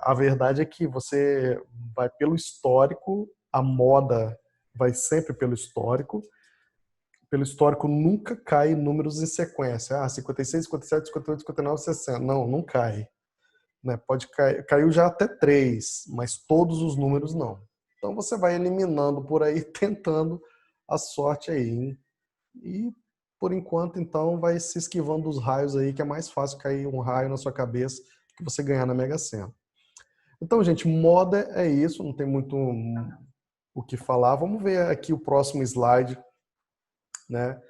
a verdade é que você vai pelo histórico, a moda vai sempre pelo histórico. Pelo histórico nunca cai números em sequência. 56, 57, 58, 59, 60. Não, não cai. Né? Pode cair, caiu já até 3, mas todos os números não. Então você vai eliminando por aí, tentando a sorte aí. Hein? E por enquanto, então, vai se esquivando dos raios aí, que é mais fácil cair um raio na sua cabeça que você ganhar na Mega Sena. Então, gente, moda é isso, não tem muito o que falar. Vamos ver aqui o próximo slide, né?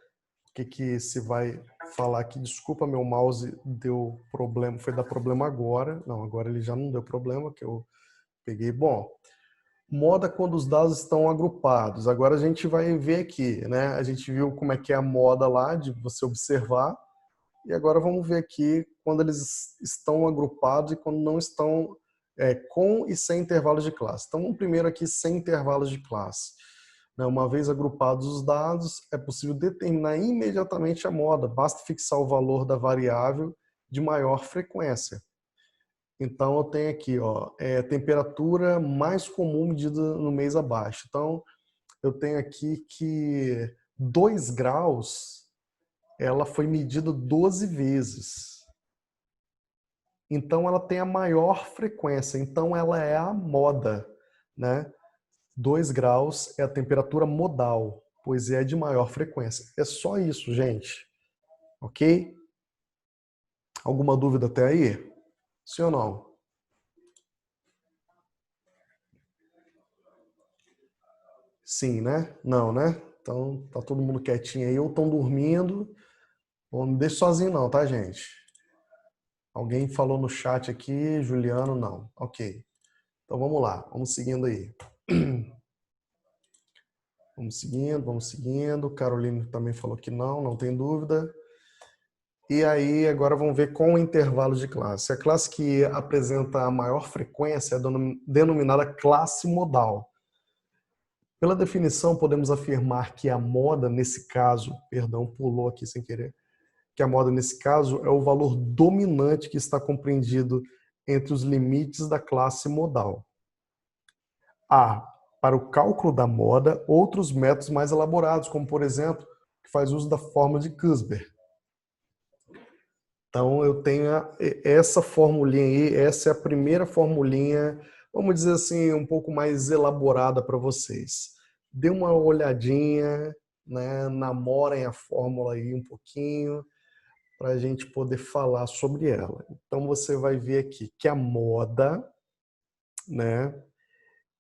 O que se vai falar aqui. Desculpa, meu mouse deu problema, foi dar problema agora. Não, agora ele já não deu problema, que eu peguei. Bom, moda quando os dados estão agrupados. Agora a gente vai ver aqui, né? A gente viu como é que é a moda lá, de você observar. E agora vamos ver aqui quando eles estão agrupados e quando não estão, com e sem intervalos de classe. Então, vamos primeiro aqui sem intervalos de classe. Uma vez agrupados os dados, é possível determinar imediatamente a moda. Basta fixar o valor da variável de maior frequência. Então, eu tenho aqui, temperatura mais comum medida no mês abaixo. Então, eu tenho aqui que 2 graus, ela foi medida 12 vezes. Então, ela tem a maior frequência. Então, ela é a moda, né? 2 graus é a temperatura modal, pois é de maior frequência. É só isso, gente. Ok? Alguma dúvida até aí? Sim ou não? Sim, né? Não, né? Então, tá todo mundo quietinho aí ou estão dormindo. Não me deixe sozinho não, tá, gente? Alguém falou no chat aqui, Juliano, não. Ok. Então, vamos lá. Vamos seguindo aí. Vamos seguindo. Caroline também falou que não tem dúvida. E aí, agora vamos ver com o intervalo de classe. A classe que apresenta a maior frequência é denominada classe modal. Pela definição, podemos afirmar que a moda, nesse caso, perdão, pulou aqui sem querer, que a moda, nesse caso, é o valor dominante que está compreendido entre os limites da classe modal. Para o cálculo da moda, outros métodos mais elaborados, como, por exemplo, que faz uso da fórmula de Kuiper. Então, eu tenho essa formulinha aí, essa é a primeira formulinha, vamos dizer assim, um pouco mais elaborada para vocês. Dê uma olhadinha, né, namorem a fórmula aí um pouquinho, para a gente poder falar sobre ela. Então, você vai ver aqui que a moda, né,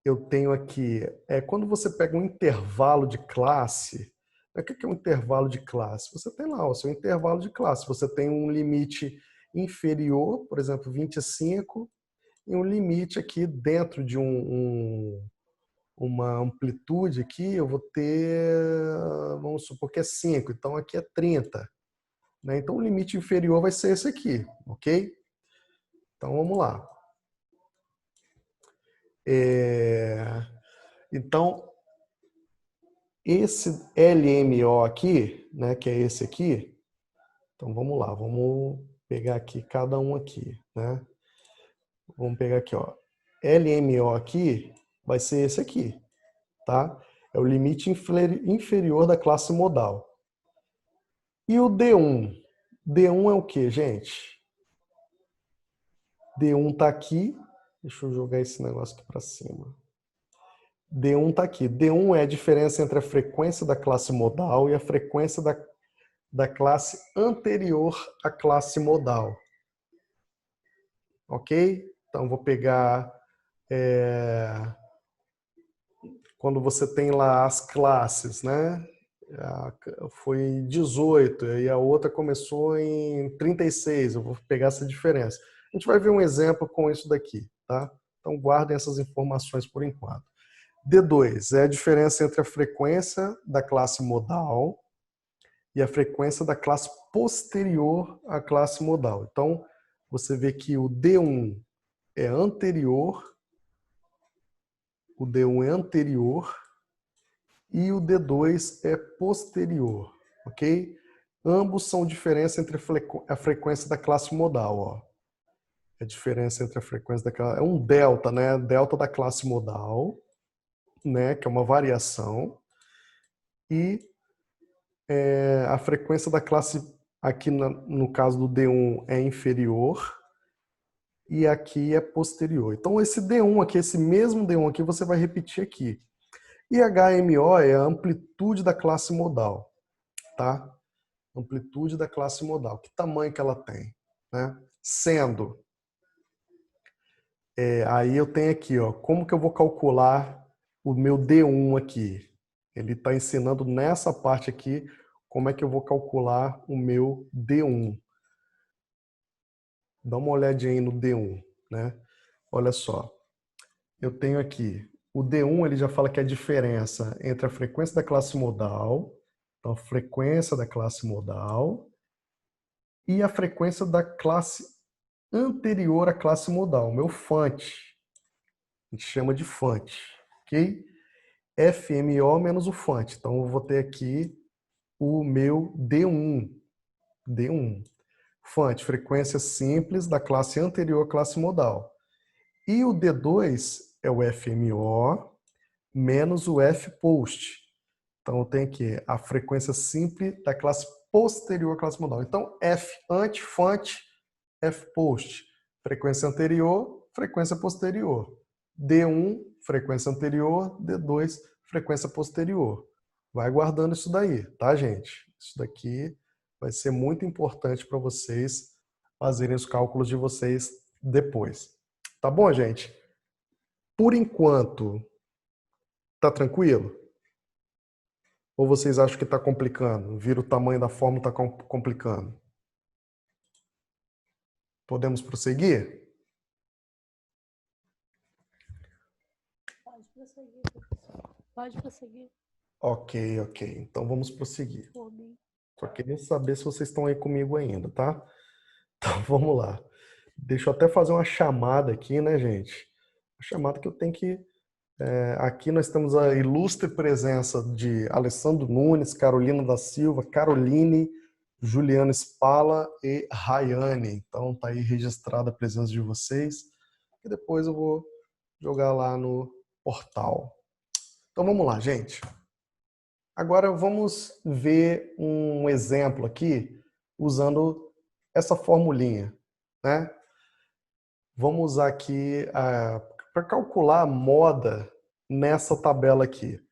eu tenho aqui, quando você pega um intervalo de classe, o que é um intervalo de classe? Você tem lá o seu intervalo de classe, você tem um limite inferior, por exemplo, 25, e um limite aqui dentro de uma amplitude aqui, eu vou ter, vamos supor que é 5, então aqui é 30. Né? Então o limite inferior vai ser esse aqui, ok? Então vamos lá. Então, esse LMO aqui, né, que é esse aqui, então vamos lá, vamos pegar aqui cada um aqui, né? Vamos pegar aqui, ó. LMO aqui vai ser esse aqui, tá? É o limite inferior da classe modal. E o D1? D1 é o que, gente? D1 tá aqui. Deixa eu jogar esse negócio aqui para cima. D1 está aqui. D1 é a diferença entre a frequência da classe modal e a frequência da classe anterior à classe modal. Ok? Então, vou pegar... quando você tem lá as classes, né? Foi 18, e a outra começou em 36, eu vou pegar essa diferença. A gente vai ver um exemplo com isso daqui, tá? Então guardem essas informações por enquanto. D2 é a diferença entre a frequência da classe modal e a frequência da classe posterior à classe modal. Então, você vê que o D1 é anterior, o D1 é anterior, e o D2 é posterior, ok? Ambos são diferença entre a frequência da classe modal, ó. A diferença entre a frequência da classe... É um delta, né? Delta da classe modal, né? Que é uma variação. E a frequência da classe, aqui no caso do D1, é inferior. E aqui é posterior. Então, esse D1 aqui, esse mesmo D1 aqui, você vai repetir aqui. E HMO é a amplitude da classe modal, tá? Amplitude da classe modal. Que tamanho que ela tem, né? Sendo, aí eu tenho aqui, ó, como que eu vou calcular o meu D1 aqui? Ele está ensinando nessa parte aqui como é que eu vou calcular o meu D1. Dá uma olhadinha aí no D1, né? Olha só, eu tenho aqui o D1, ele já fala que é a diferença entre a frequência da classe modal, então a frequência da classe modal, e a frequência da classe anterior à classe modal, o meu FANT. A gente chama de FANT, ok? FMO menos o FANT. Então eu vou ter aqui o meu D1. D1. FANT, frequência simples da classe anterior à classe modal. E o D2 é o FMO menos o F-post. Então, eu tenho aqui a frequência simples da classe posterior à classe modal. Então, F-ante, FANT, F-post. Frequência anterior, frequência posterior. D1, frequência anterior. D2, frequência posterior. Vai guardando isso daí, tá, gente? Isso daqui vai ser muito importante para vocês fazerem os cálculos de vocês depois. Tá bom, gente? Por enquanto, tá tranquilo? Ou vocês acham que está complicando? Vira o tamanho da fórmula está complicando? Podemos prosseguir? Pode prosseguir, professor. Pode prosseguir. Ok, ok. Então vamos prosseguir. Homem. Só queria saber se vocês estão aí comigo ainda, tá? Então vamos lá. Deixa eu até fazer uma chamada aqui, né, gente? A chamada que eu tenho que... aqui nós temos a ilustre presença de Alessandro Nunes, Carolina da Silva, Caroline, Juliana Spala e Rayane. Então tá aí registrada a presença de vocês. E depois eu vou jogar lá no portal. Então vamos lá, gente. Agora vamos ver um exemplo aqui usando essa formulinha, né? Vamos usar aqui para calcular a moda nessa tabela aqui.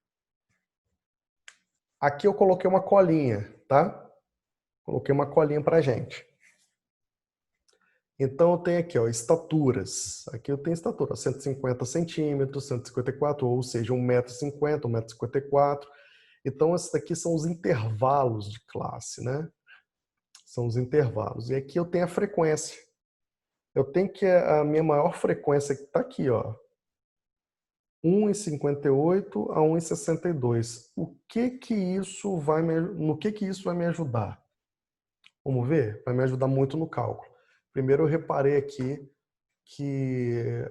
Aqui eu coloquei uma colinha, tá? Coloquei uma colinha para gente. Então eu tenho aqui, ó, estaturas. Aqui eu tenho estatura, 150 centímetros, 154, ou seja, 1,50 m, 1,54 m. Então esses daqui são os intervalos de classe, né? São os intervalos. E aqui eu tenho a frequência. Eu tenho que a minha maior frequência que está aqui, ó. 1,58 a 1,62. No que isso vai me ajudar? Vamos ver? Vai me ajudar muito no cálculo. Primeiro eu reparei aqui que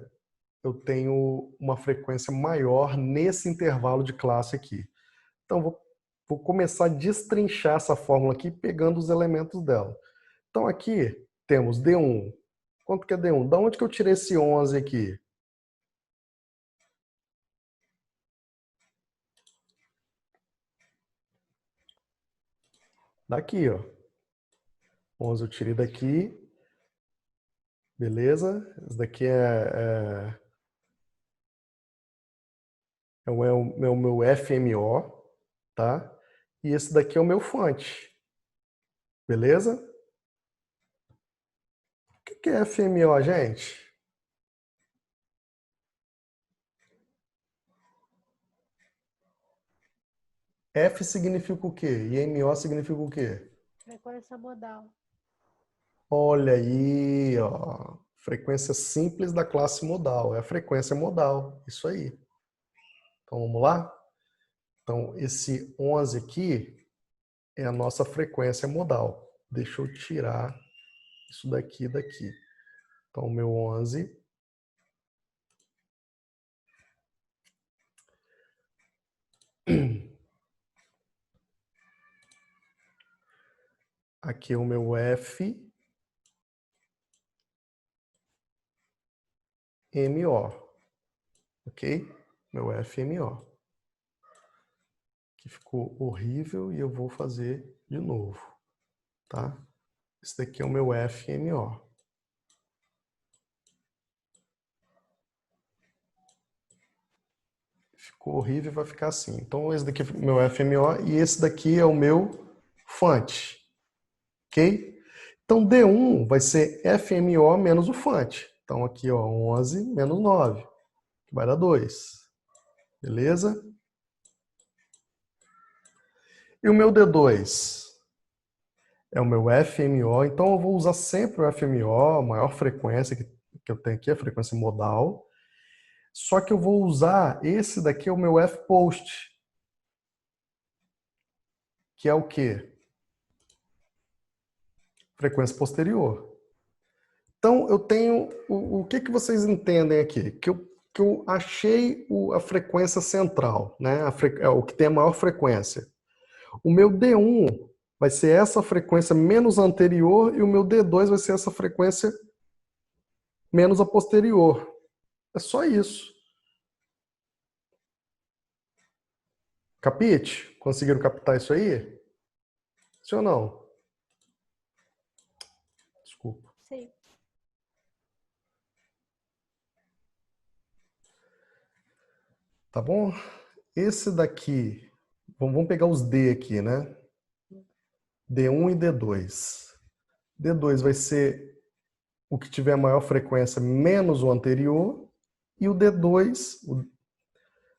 eu tenho uma frequência maior nesse intervalo de classe aqui. Então vou começar a destrinchar essa fórmula aqui pegando os elementos dela. Então aqui temos D1. Quanto que é D1? Da onde que eu tirei esse 11 aqui? Daqui, ó. 11 eu tirei daqui. Beleza? Esse daqui é o meu FMO, tá? E esse daqui é o meu FANT. Beleza? O que é FMO, gente? F significa o quê? E MO significa o quê? Frequência modal. Olha aí, ó. Frequência simples da classe modal. É a frequência modal. Isso aí. Então, vamos lá? Então, esse 11 aqui é a nossa frequência modal. Deixa eu tirar isso daqui e daqui. Então, o meu 11... Aqui é o meu F, MO, ok? Meu F, MO. Que ficou horrível e eu vou fazer de novo, tá? Esse daqui é o meu F, MO. Ficou horrível e vai ficar assim. Então, esse daqui é o meu FMO e esse daqui é o meu FUNT, ok? Então, D1 vai ser FMO menos o FUNT. Então, aqui, ó, 11 menos 9, que vai dar 2. Beleza? E o meu D2 é o meu FMO. Então, eu vou usar sempre o FMO, a maior frequência que eu tenho aqui, a frequência modal. Só que eu vou usar esse daqui, é o meu F-post, que é o quê? Frequência posterior. Então, eu tenho... O que vocês entendem aqui? Que eu achei a frequência central, né? O que tem a maior frequência. O meu D1 vai ser essa frequência menos a anterior e o meu D2 vai ser essa frequência menos a posterior. É só isso. Capite? Conseguiram captar isso aí? Sim ou não? Desculpa. Sim. Tá bom? Esse daqui, vamos pegar os D aqui, né? D1 e D2. D2 vai ser o que tiver maior frequência menos o anterior, e o D2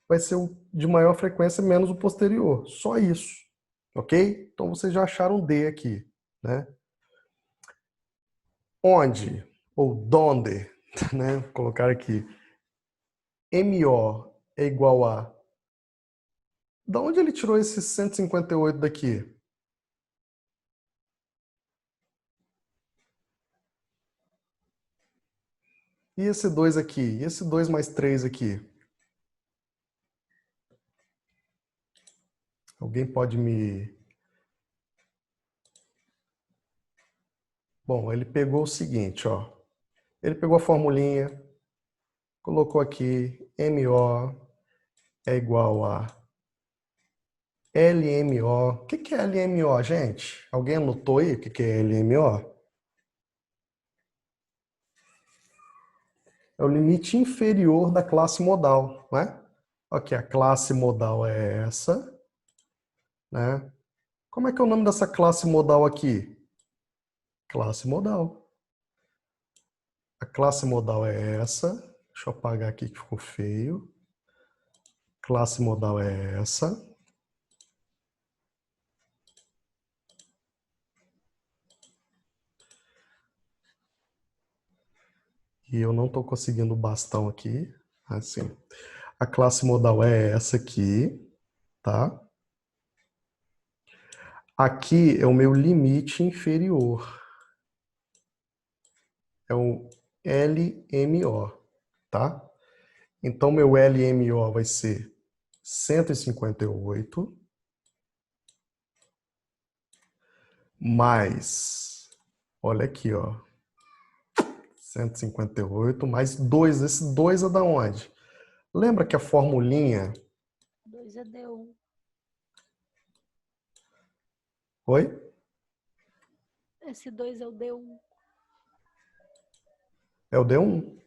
vai ser o de maior frequência menos o posterior. Só isso. Ok? Então vocês já acharam D aqui, né? Onde, ou donde, né? Vou colocar aqui, MO é igual a... Da onde ele tirou esse 158 daqui? E esse 2 aqui? E esse 2 mais 3 aqui? Alguém pode me... Bom, ele pegou o seguinte, ó. Ele pegou a formulinha, colocou aqui, MO é igual a LMO. O que é LMO, gente? Alguém anotou aí o que é LMO? É o limite inferior da classe modal, né? Ok, a classe modal é essa, né? Como é que é o nome dessa classe modal aqui? Classe modal. A classe modal é essa. Deixa eu apagar aqui que ficou feio. Classe modal é essa. E eu não estou conseguindo o bastão aqui. Assim. A classe modal é essa aqui, tá? Aqui é o meu limite inferior. É o LMO, tá? Então, meu LMO vai ser 158 mais, olha aqui, ó, 158 mais 2. Esse 2 é da onde? Lembra que a formulinha... 2 é D1. Oi? Esse 2 é o D1. É o D1?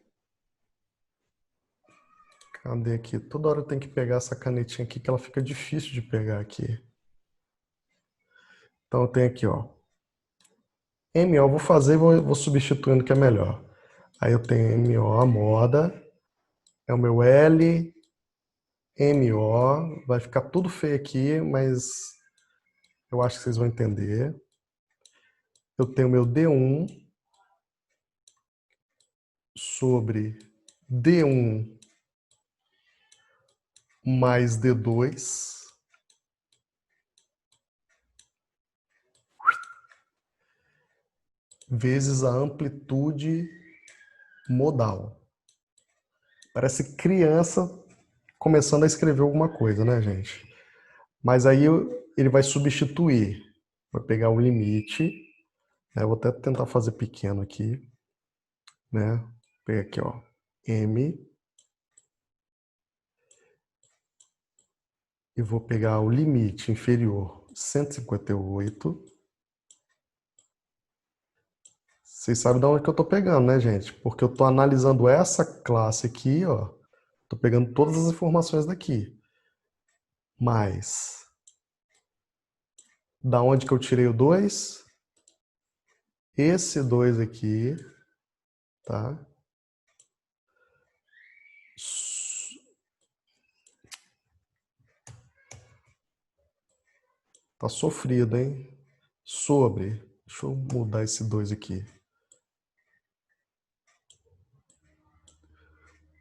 Cadê aqui? Toda hora eu tenho que pegar essa canetinha aqui que ela fica difícil de pegar aqui. Então eu tenho aqui, ó. MO eu vou fazer e vou substituindo que é melhor. Aí eu tenho MO, a moda. É o meu L, MO, vai ficar tudo feio aqui, mas eu acho que vocês vão entender. Eu tenho meu D1 sobre D1 mais D2 vezes a amplitude modal. Parece criança começando a escrever alguma coisa, né, gente? Mas aí ele vai substituir. Vai pegar o limite. Né? Eu vou até tentar fazer pequeno aqui. Né? Vou pegar aqui, ó. M. E vou pegar o limite inferior 158. Vocês sabem de onde que eu estou pegando, né, gente? Porque eu estou analisando essa classe aqui, ó. Estou pegando todas as informações daqui. Mas, da onde que eu tirei o 2? Esse 2 aqui, tá? Tá sofrido, hein? Sobre, deixa eu mudar esse 2 aqui.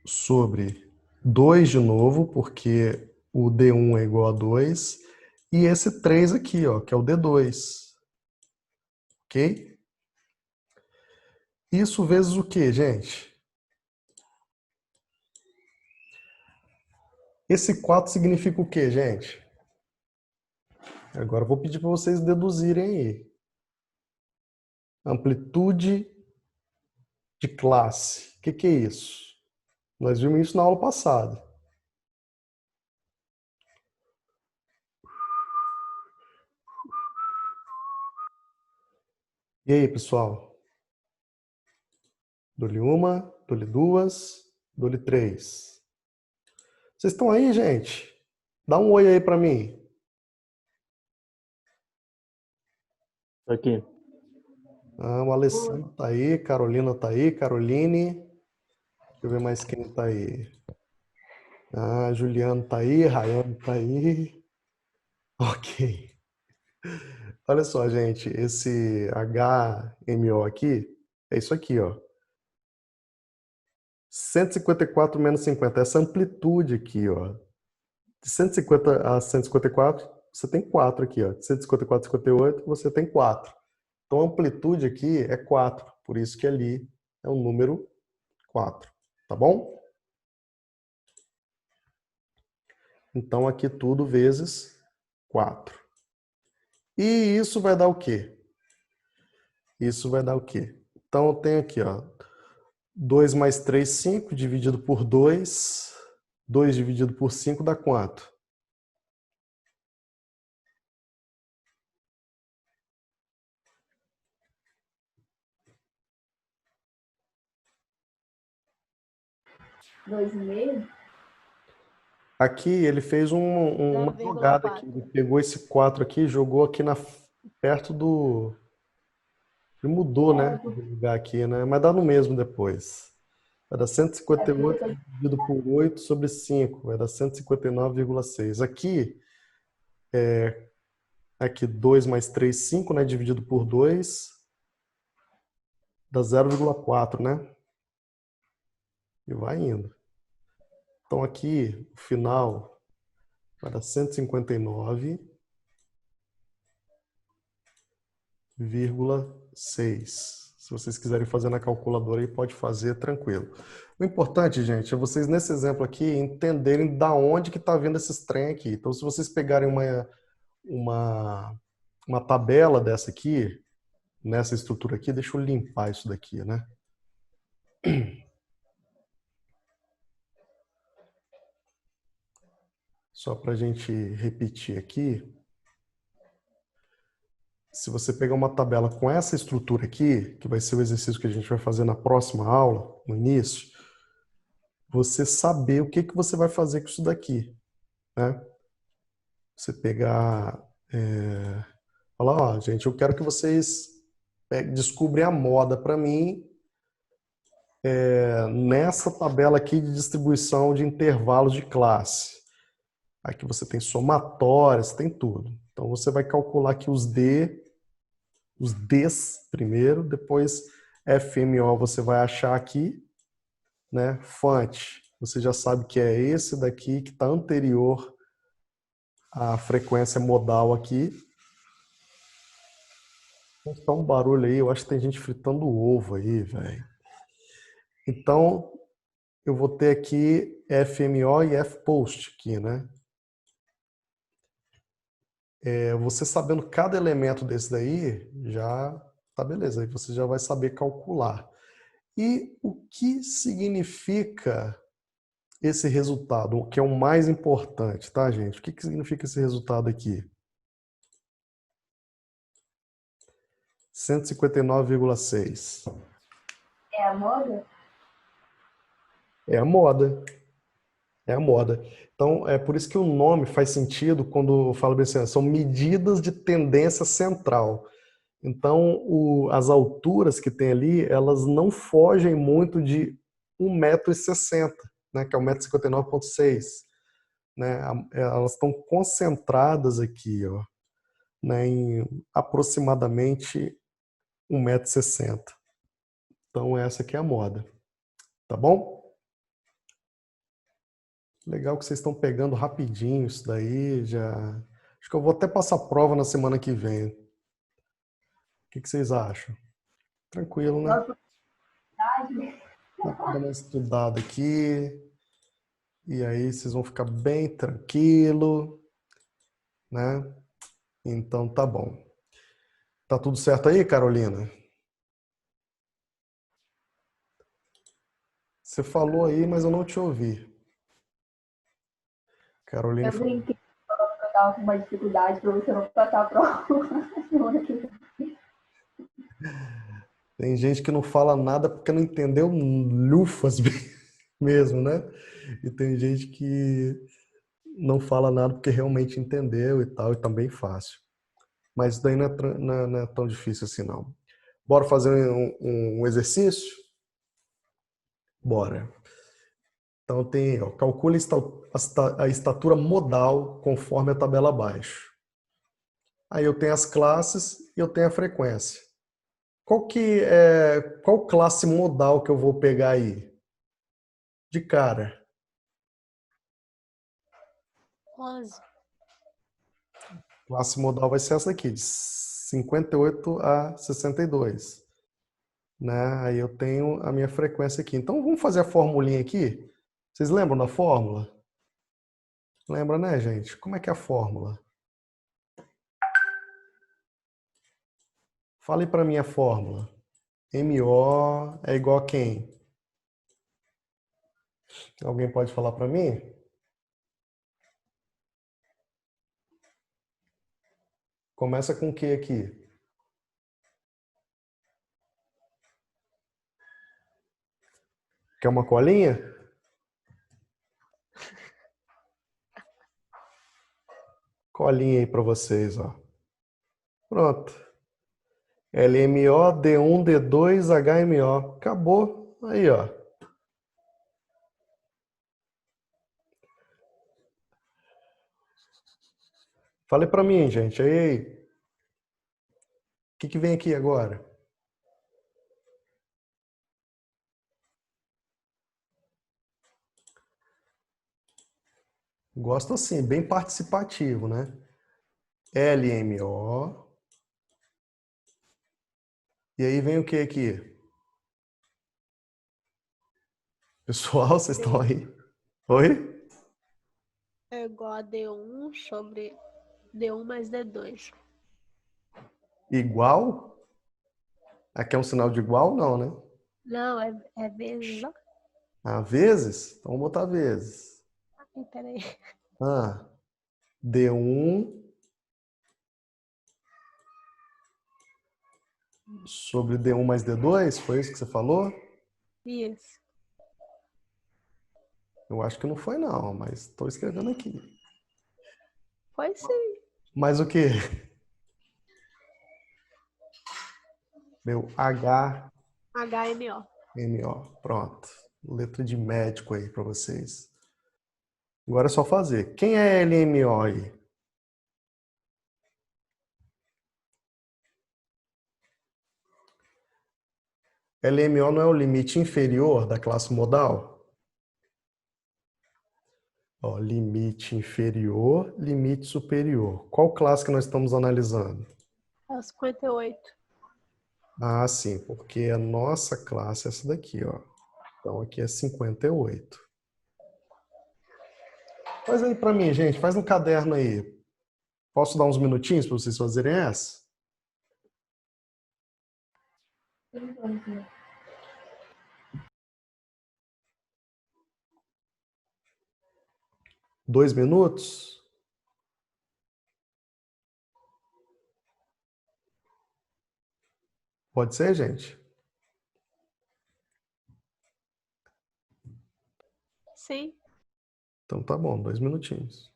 Sobre 2 de novo, porque o D1 é igual a 2. E esse 3 aqui, ó, que é o D2. Ok? Isso vezes o quê, gente? Esse 4 significa o quê, gente? Agora eu vou pedir para vocês deduzirem aí. Amplitude de classe. O que é isso? Nós vimos isso na aula passada. E aí, pessoal? Dou-lhe uma, dou-lhe duas, dou-lhe três. Vocês estão aí, gente? Dá um oi aí para mim. Aqui. O Alessandro tá aí, Carolina tá aí, Caroline. Deixa eu ver mais quem tá aí. Juliano tá aí, Rayane tá aí. Ok. Olha só, gente, esse HMO aqui é isso aqui, ó. 154 menos 50, essa amplitude aqui, ó. De 150 a 154, você tem 4 aqui, ó. De 154 a 58, você tem 4. Então a amplitude aqui é 4, por isso que ali é o número 4, tá bom? Então aqui tudo vezes 4. E isso vai dar o quê? Isso vai dar o quê? Então eu tenho aqui, ó, 2 mais 3, 5, dividido por 2. 2 dividido por 5 dá quanto? Dois e meio? Aqui ele fez uma 0,4. jogada aqui. Ele pegou esse 4 aqui e jogou aqui perto do... Ele mudou, né? De lugar aqui, né? Mas dá no mesmo depois. Vai dar 158 dividido por 8 sobre 5. Vai dar 159,6. Aqui 2 mais 3, 5, né? Dividido por 2. Dá 0,4, né? E vai indo. Então aqui, o final, vai dar 159,6. Se vocês quiserem fazer na calculadora aí, pode fazer tranquilo. O importante, gente, é vocês, nesse exemplo aqui, entenderem da onde que está vindo esses trem aqui. Então, se vocês pegarem uma tabela dessa aqui, nessa estrutura aqui, deixa eu limpar isso daqui, né? Só para a gente repetir aqui. Se você pegar uma tabela com essa estrutura aqui, que vai ser o exercício que a gente vai fazer na próxima aula, no início, você saber o que você vai fazer com isso daqui, né? Você pegar, falar, ó, gente, eu quero que vocês descobrem a moda para mim nessa tabela aqui de distribuição de intervalos de classe. Aqui você tem somatórias, tem tudo. Então você vai calcular aqui os Ds primeiro, depois FMO você vai achar aqui, né? Fante, você já sabe que é esse daqui que está anterior à frequência modal aqui. Tá um barulho aí, eu acho que tem gente fritando ovo aí, velho. Então, eu vou ter aqui FMO e FPost aqui, né? Você sabendo cada elemento desse daí, já tá beleza. Aí você já vai saber calcular. E o que significa esse resultado? O que é o mais importante, tá, gente? O que significa esse resultado aqui? 159,6. É a moda? É a moda. É a moda. Então, é por isso que o nome faz sentido quando fala bem assim, são medidas de tendência central. Então, as alturas que tem ali, elas não fogem muito de 1,60 m, né, que é 1,59,6 m. Né? Elas estão concentradas aqui, ó, né, em aproximadamente 1,60 m. Então, essa aqui é a moda. Tá bom? Legal que vocês estão pegando rapidinho isso daí, já. Acho que eu vou até passar prova na semana que vem. O que vocês acham? Tranquilo, né? Nossa, verdade. Vou dar uma estudada aqui. E aí vocês vão ficar bem tranquilo, né? Então tá bom. Tá tudo certo aí, Carolina? Você falou aí, mas eu não te ouvi. Carolina Eu falou. brinquei que eu tava com uma dificuldade para você não passar a prova semana que vem. Tem gente que não fala nada porque não entendeu lufas mesmo, né? E tem gente que não fala nada porque realmente entendeu e tal, e também fácil. Mas isso daí não é tão difícil assim, não. Bora fazer um exercício? Bora. Então tem, ó, calcule a estatura modal conforme a tabela abaixo. Aí eu tenho as classes e eu tenho a frequência. Qual classe modal que eu vou pegar aí? De cara. 11. Classe modal vai ser essa aqui, de 58 a 62. Né? Aí eu tenho a minha frequência aqui. Então vamos fazer a formulinha aqui? Vocês lembram da fórmula? Lembra, né, gente? Como é que é a fórmula? Fale para mim a fórmula. MO é igual a quem? Alguém pode falar para mim? Começa com o que aqui? Quer uma colinha? Colinha aí para vocês, ó. Pronto. LMO, D1, D2, HMO. Acabou. Aí, ó. Fale para mim, gente. Aí. O que vem aqui agora? Gosto assim, bem participativo, né? LMO. E aí vem o que aqui? Pessoal, vocês estão aí? Oi? É igual a D1 sobre D1 mais D2. Igual? Aqui é um sinal de igual? Não, né? Não, é vezes. Ó. Ah, vezes? Então vamos botar vezes. Ai, peraí. Ah, D1 sobre D1 mais D2? Foi isso que você falou? Isso. Eu acho que não foi não, mas estou escrevendo aqui. Foi sim. Mas o quê? Meu HMO. HMO. Pronto. Letra de médico aí para vocês. Agora é só fazer. Quem é LMO aí? LMO não é o limite inferior da classe modal? Ó, limite inferior, limite superior. Qual classe que nós estamos analisando? É o 58. Ah, sim, porque a nossa classe é essa daqui, ó. Então aqui é 58. Faz aí para mim, gente. Faz no caderno aí. Posso dar uns minutinhos para vocês fazerem essa? Tem dois, né? 2 minutos? Pode ser, gente? Sim. Então tá bom, 2 minutinhos.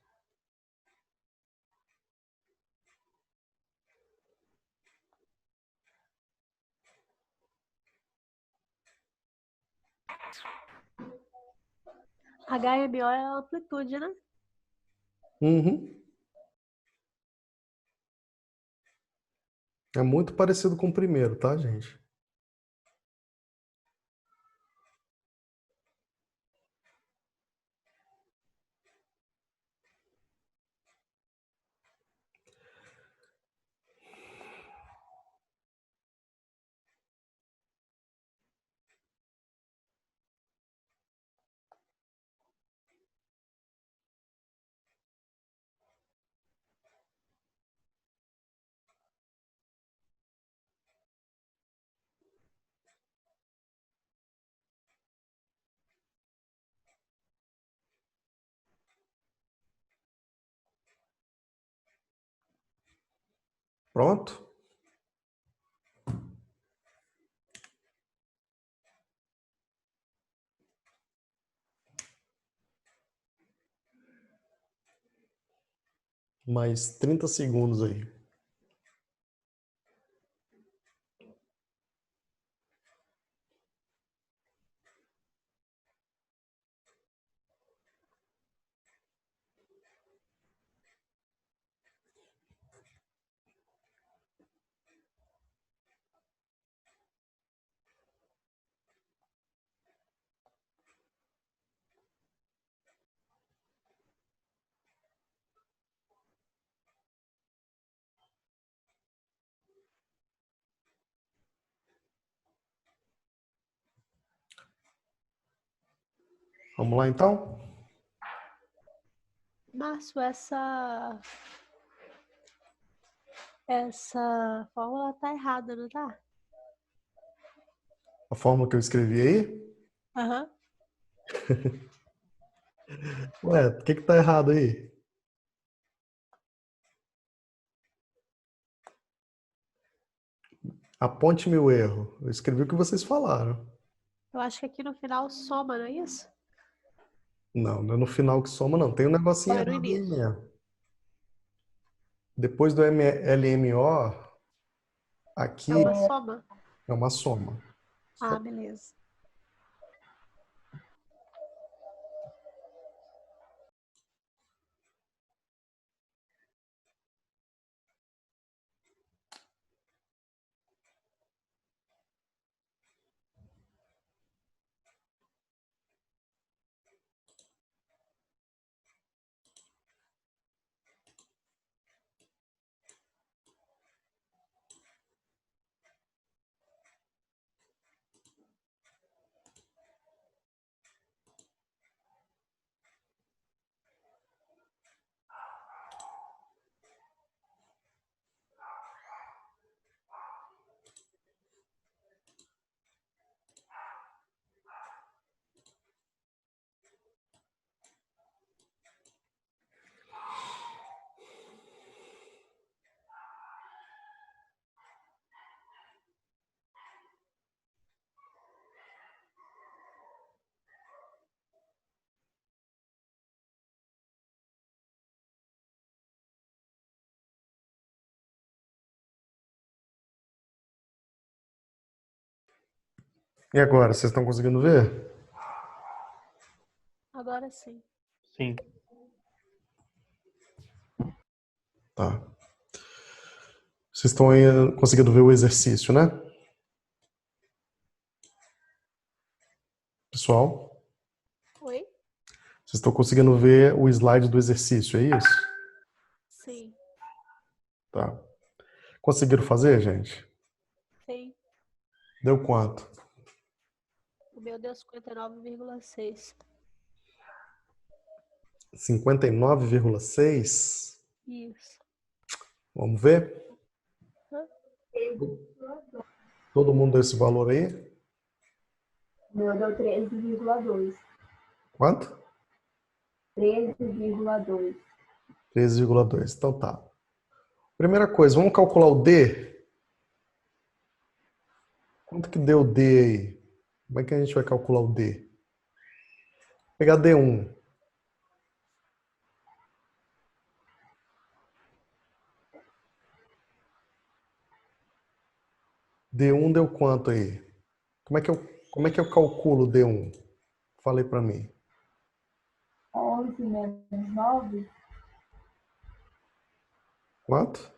HMO é a amplitude, né? Uhum. É muito parecido com o primeiro, tá, gente? Pronto? Mais 30 segundos aí. Vamos lá, então? Márcio, essa fórmula tá errada, não tá? A fórmula que eu escrevi aí? Aham. Ué, o que tá errado aí? Aponte-me o erro. Eu escrevi o que vocês falaram. Eu acho que aqui no final soma, não é isso? Não, não é no final que soma, não. Tem um negocinho Ou é no errado aí início? mesmo. Depois do LMO, É aqui uma soma? é uma soma. Ah, beleza. E agora, vocês estão conseguindo ver? Agora sim. Sim. Tá. Vocês estão aí conseguindo ver o exercício, né? Pessoal, Oi? vocês estão conseguindo ver o slide do exercício, é isso? Sim. Tá. Conseguiram fazer, gente? Sim. Deu quanto? O meu deu 59,6. 59,6? Isso. Vamos ver? Hã? Todo mundo deu esse valor aí? O meu deu 13,2. Quanto? 13,2. 13,2. Então tá. Primeira coisa, vamos calcular o D? Quanto que deu o D aí? Como é que a gente vai calcular o D? Vou pegar D1. D1 deu quanto aí? Como é que eu calculo o D1? Falei para mim. 11 menos 9. Quanto?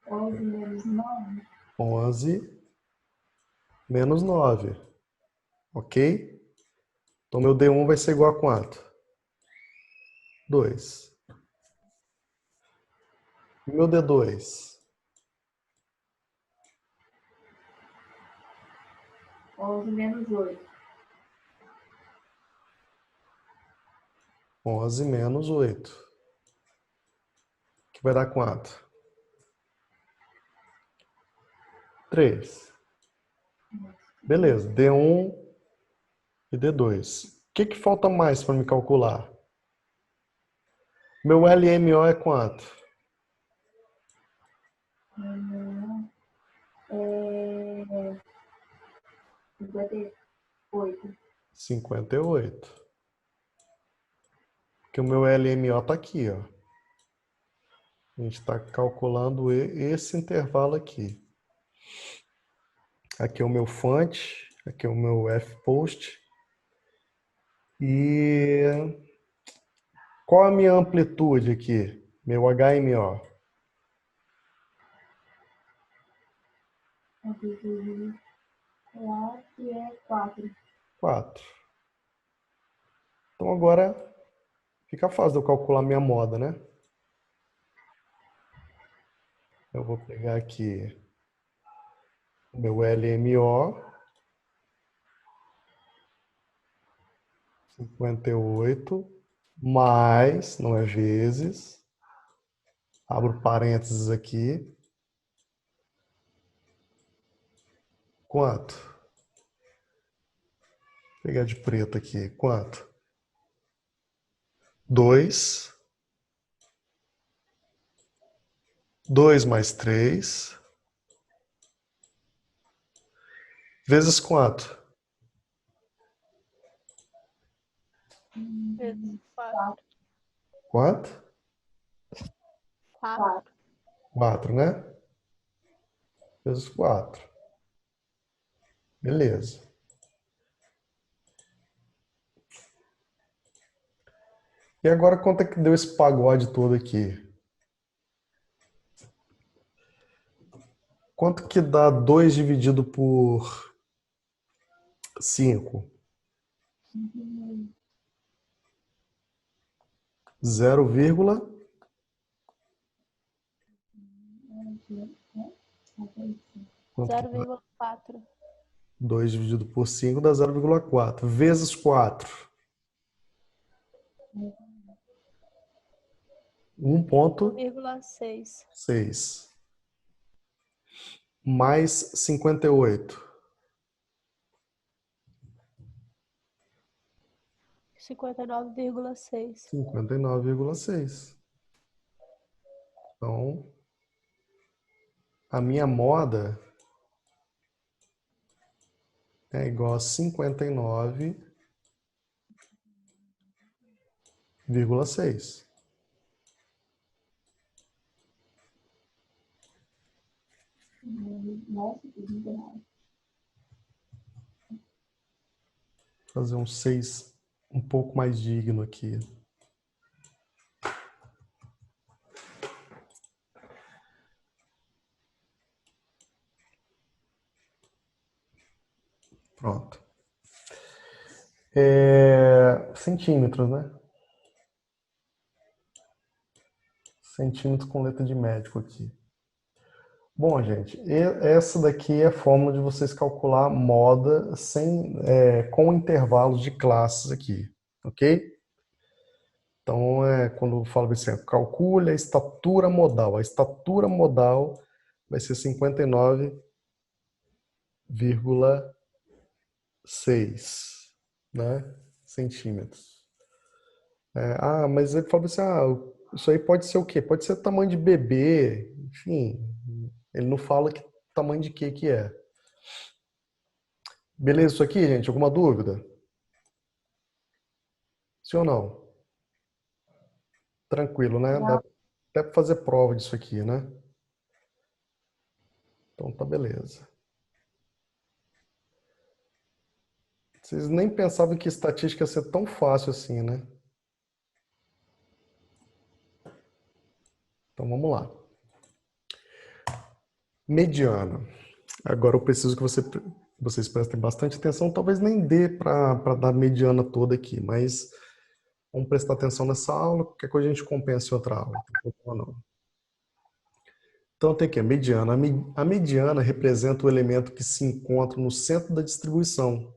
11 menos 9. 11 menos 9. Ok? Então, meu D1 vai ser igual a quanto? 2. E meu D2? 11 menos 8. 11 menos 8. Que vai dar quanto? 3. Beleza. D1 e D2. O que falta mais para me calcular? Meu LMO é quanto? É 58. 58. Porque o meu LMO está aqui, ó. A gente está calculando esse intervalo aqui. Aqui é o meu font, aqui é o meu fpost. E qual a minha amplitude aqui? Meu HMO. Amplitude lá que é 4. 4. Então agora fica fácil de eu calcular minha moda, né? Eu vou pegar aqui o meu LMO, 58, mais, não é vezes, abro parênteses aqui, quanto? Vou pegar de preto aqui, quanto? 2, 2 mais 3, vezes quanto? Vezes 4. Quanto? 4. 4, né? Vezes 4. Beleza. E agora quanto é que deu esse pagode todo aqui? Quanto que dá 2 dividido por 5? 0, 0,4. 2 dividido por 5 dá 0,4. Vezes 4. 1,6. 1,6. Mais 58. 59,6. 59,6. Então, a minha moda é igual a 59,6. Nossa, que lindo, né? Fazer um 6 um pouco mais digno aqui. Pronto. Centímetros, né? Centímetros com letra de médico aqui. Bom, gente, essa daqui é a fórmula de vocês calcular moda com intervalos de classes aqui, ok? Então, quando eu falo assim, calcule a estatura modal. A estatura modal vai ser 59,6, né, centímetros. Mas ele fala assim, isso aí pode ser o quê? Pode ser tamanho de bebê, enfim. Ele não fala que tamanho de que é. Beleza isso aqui, gente? Alguma dúvida? Sim ou não? Tranquilo, né? Dá até para fazer prova disso aqui, né? Então tá beleza. Vocês nem pensavam que estatística ia ser tão fácil assim, né? Então vamos lá. Mediana. Agora eu preciso que vocês prestem bastante atenção. Talvez nem dê para dar mediana toda aqui, mas vamos prestar atenção nessa aula. Qualquer coisa a gente compensa em outra aula. Então tem aqui a mediana. A mediana representa o elemento que se encontra no centro da distribuição.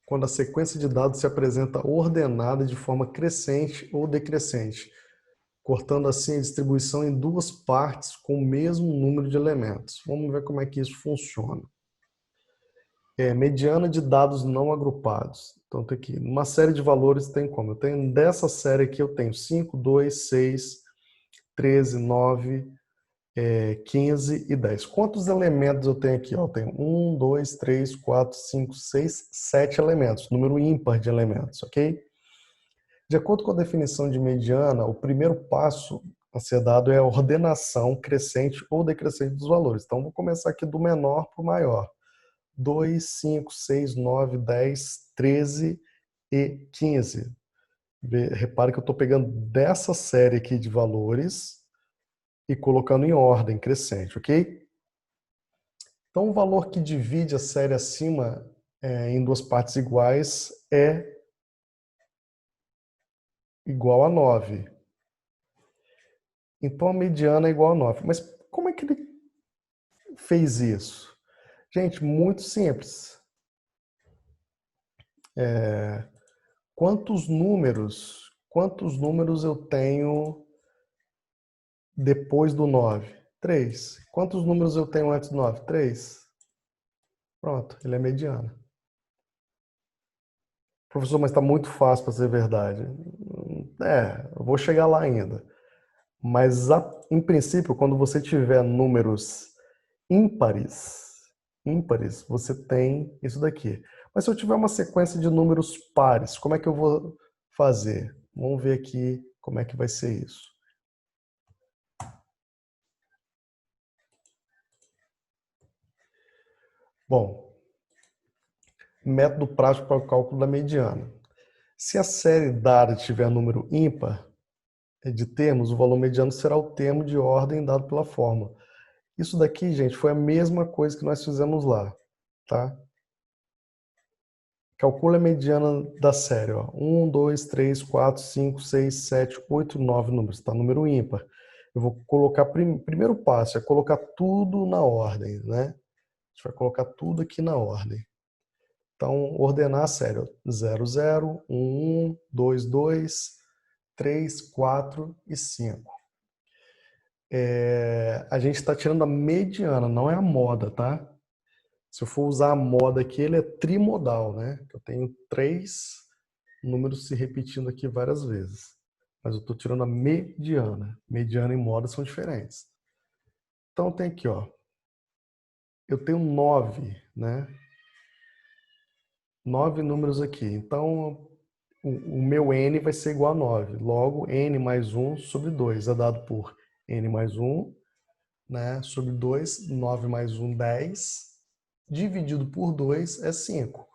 Quando a sequência de dados se apresenta ordenada de forma crescente ou decrescente, cortando assim a distribuição em duas partes com o mesmo número de elementos. Vamos ver como é que isso funciona. Mediana de dados não agrupados. Então, tem aqui, uma série de valores tem como? Eu tenho dessa série aqui, eu tenho 5, 2, 6, 13, 9, 15 e 10. Quantos elementos eu tenho aqui? Eu tenho 1, 2, 3, 4, 5, 6, 7 elementos. Número ímpar de elementos, ok? De acordo com a definição de mediana, o primeiro passo a ser dado é a ordenação crescente ou decrescente dos valores. Então, vou começar aqui do menor para o maior. 2, 5, 6, 9, 10, 13 e 15. Repare que eu estou pegando dessa série aqui de valores e colocando em ordem crescente, ok? Então, o valor que divide a série acima em duas partes iguais é igual a 9. Então, a mediana é igual a 9. Mas como é que ele fez isso? Gente, muito simples. Quantos números eu tenho depois do 9? 3. Quantos números eu tenho antes do 9? 3. Pronto, ele é mediana. Professor, mas está muito fácil para ser verdade. Eu vou chegar lá ainda. Mas, em princípio, quando você tiver números ímpares, você tem isso daqui. Mas se eu tiver uma sequência de números pares, como é que eu vou fazer? Vamos ver aqui como é que vai ser isso. Bom, método prático para o cálculo da mediana. Se a série dada tiver número ímpar de termos, o valor mediano será o termo de ordem dado pela fórmula. Isso daqui, gente, foi a mesma coisa que nós fizemos lá, tá? Calcula a mediana da série, ó. 1, 2, 3, 4, 5, 6, 7, 8, 9 números, tá? Número ímpar. Eu vou colocar, primeiro passo é colocar tudo na ordem, né? A gente vai colocar tudo aqui na ordem. Então, ordenar a série, ó. 0, 0, 1, 1, 2, 2, 3, 4 e 5. A gente está tirando a mediana, não é a moda, tá? Se eu for usar a moda aqui, ele é trimodal, né? Eu tenho 3 números se repetindo aqui várias vezes. Mas eu estou tirando a mediana. Mediana e moda são diferentes. Então tem aqui, ó. Eu tenho 9, né? 9 números aqui. Então o meu n vai ser igual a 9. Logo, n mais 1 sobre 2 é dado por n mais 1, né? Sobre 2, 9 mais 1, 10. Dividido por 2 é 5.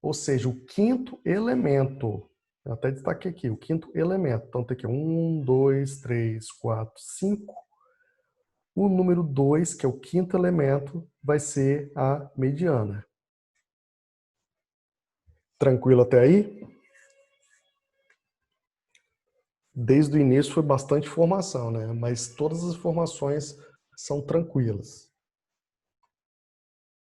Ou seja, o quinto elemento. Eu até destaquei aqui, o quinto elemento. Então tem aqui 1, 2, 3, 4, 5. O número 2, que é o quinto elemento, vai ser a mediana. Tranquilo até aí? Desde o início foi bastante informação, né? Mas todas as informações são tranquilas.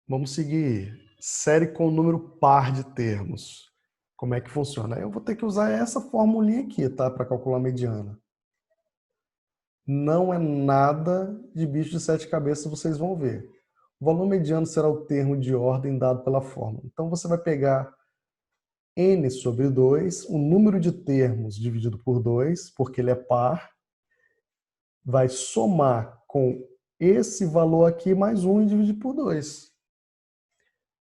Vamos seguir. Série com número par de termos. Como é que funciona? Eu vou ter que usar essa formulinha aqui, tá? Para calcular a mediana. Não é nada de bicho de 7 cabeças, vocês vão ver. O valor mediano será o termo de ordem dado pela fórmula. Então você vai pegar n sobre 2, o número de termos dividido por 2, porque ele é par, vai somar com esse valor aqui mais 1 e dividir por 2.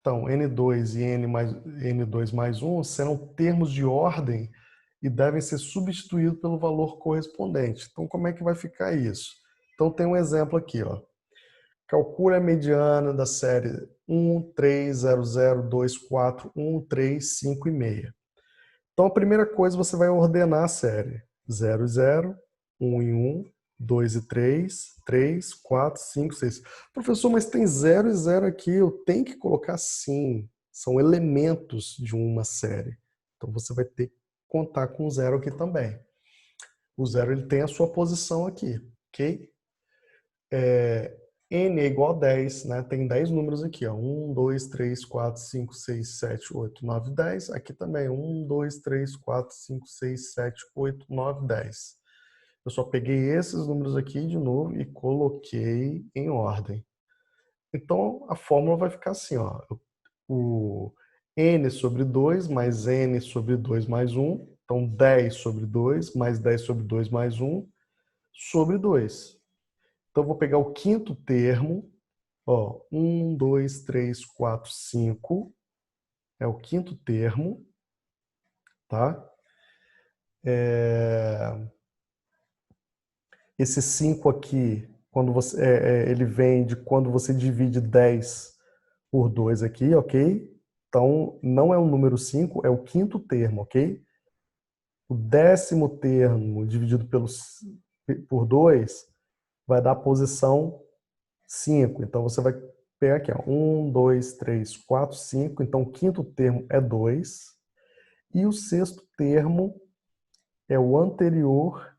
Então, N2 e N2 mais 1 serão termos de ordem e devem ser substituídos pelo valor correspondente. Então, como é que vai ficar isso? Então, tem um exemplo aqui, ó. Calcule a mediana da série 1, 3, 0, 0, 2, 4, 1, 3, 5 e meia. Então, a primeira coisa, você vai ordenar a série. 0 e 0, 1 e 1, 2 e 3, 3, 4, 5, 6. Professor, mas tem 0 e 0 aqui, eu tenho que colocar sim. São elementos de uma série. Então, você vai ter que contar com o 0 aqui também. O 0 ele tem a sua posição aqui, ok? N é igual a 10, né? Tem 10 números aqui, ó. 1, 2, 3, 4, 5, 6, 7, 8, 9, 10. Aqui também, 1, 2, 3, 4, 5, 6, 7, 8, 9, 10. Eu só peguei esses números aqui de novo e coloquei em ordem. Então, a fórmula vai ficar assim, ó. O n sobre 2 mais n sobre 2 mais 1. Então, 10 sobre 2 mais 10 sobre 2 mais 1 sobre 2. Então, eu vou pegar o quinto termo. Ó, 1, 2, 3, 4, 5. É o quinto termo. Tá? Esse 5 aqui, quando você, ele vem de quando você divide 10 por 2 aqui, ok? Então, não é o número 5, é o quinto termo, ok? O décimo termo dividido por 2 vai dar a posição 5. Então, você vai pegar aqui, ó, 1, 2, 3, 4, 5. Então, o quinto termo é 2. E o sexto termo é o anterior,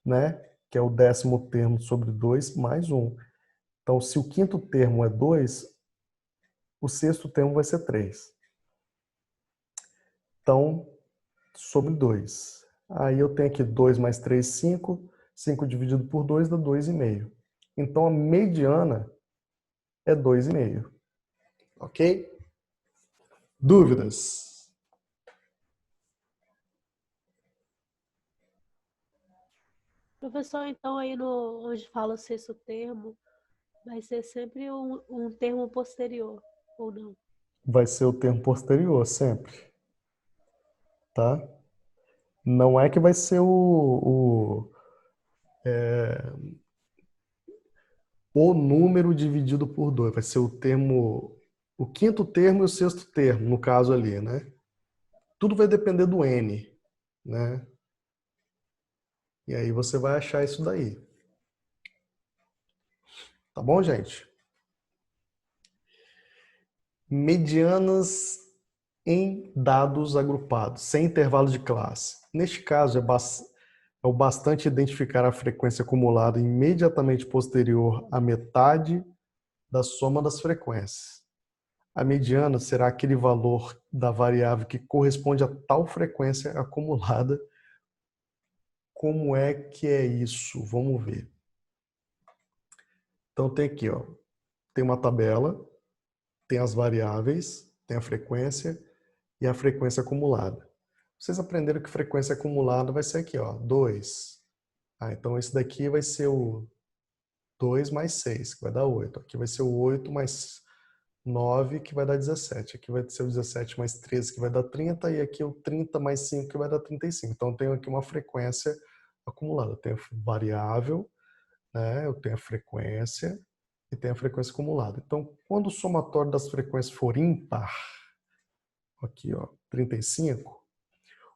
né? Que é o décimo termo sobre 2 mais 1. Então, se o quinto termo é 2, o sexto termo vai ser 3. Então, sobre 2. Aí eu tenho aqui 2 mais 3, 5. 5 dividido por 2 dá 2,5. Então, a mediana é 2,5. Ok? Dúvidas? Professor, então aí onde fala o sexto termo, vai ser sempre um termo posterior, ou não? Vai ser o termo posterior, sempre. Tá? Não é que vai ser o número dividido por 2. Vai ser o termo, o quinto termo e o sexto termo, no caso ali, né? Tudo vai depender do N, né? E aí você vai achar isso daí. Tá bom, gente? Medianas em dados agrupados, sem intervalo de classe. Neste caso, é o bastante identificar a frequência acumulada imediatamente posterior à metade da soma das frequências. A mediana será aquele valor da variável que corresponde a tal frequência acumulada. Como é que é isso? Vamos ver. Então tem aqui, ó, tem uma tabela, tem as variáveis, tem a frequência e a frequência acumulada. Vocês aprenderam que frequência acumulada vai ser aqui, ó, 2. Então esse daqui vai ser o 2 mais 6, que vai dar 8. Aqui vai ser o 8 mais 9, que vai dar 17. Aqui vai ser o 17 mais 13, que vai dar 30. E aqui o 30 mais 5, que vai dar 35. Então eu tenho aqui uma frequência acumulada. Eu tenho a variável, né? Eu tenho a frequência e tenho a frequência acumulada. Então, quando o somatório das frequências for ímpar, aqui, ó, 35,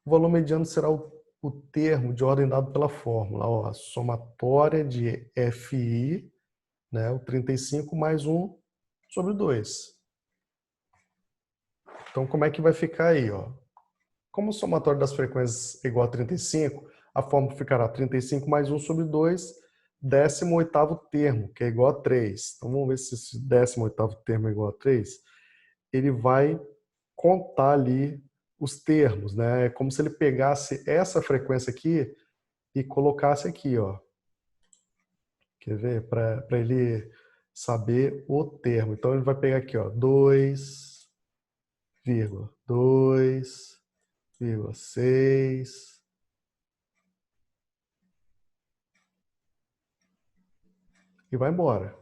o valor mediano será o o termo de ordem dado pela fórmula. Ó, a somatória de FI, né, o 35 mais 1 sobre 2. Então, como é que vai ficar aí? Ó? Como o somatório das frequências é igual a 35, a fórmula ficará 35 mais 1 sobre 2, 18º termo, que é igual a 3. Então, vamos ver se esse 18º termo é igual a 3. Ele vai contar ali os termos, né? É como se ele pegasse essa frequência aqui e colocasse aqui, ó. Quer ver? Para ele saber o termo. Então, ele vai pegar aqui, ó, 2,2,6 e vai embora.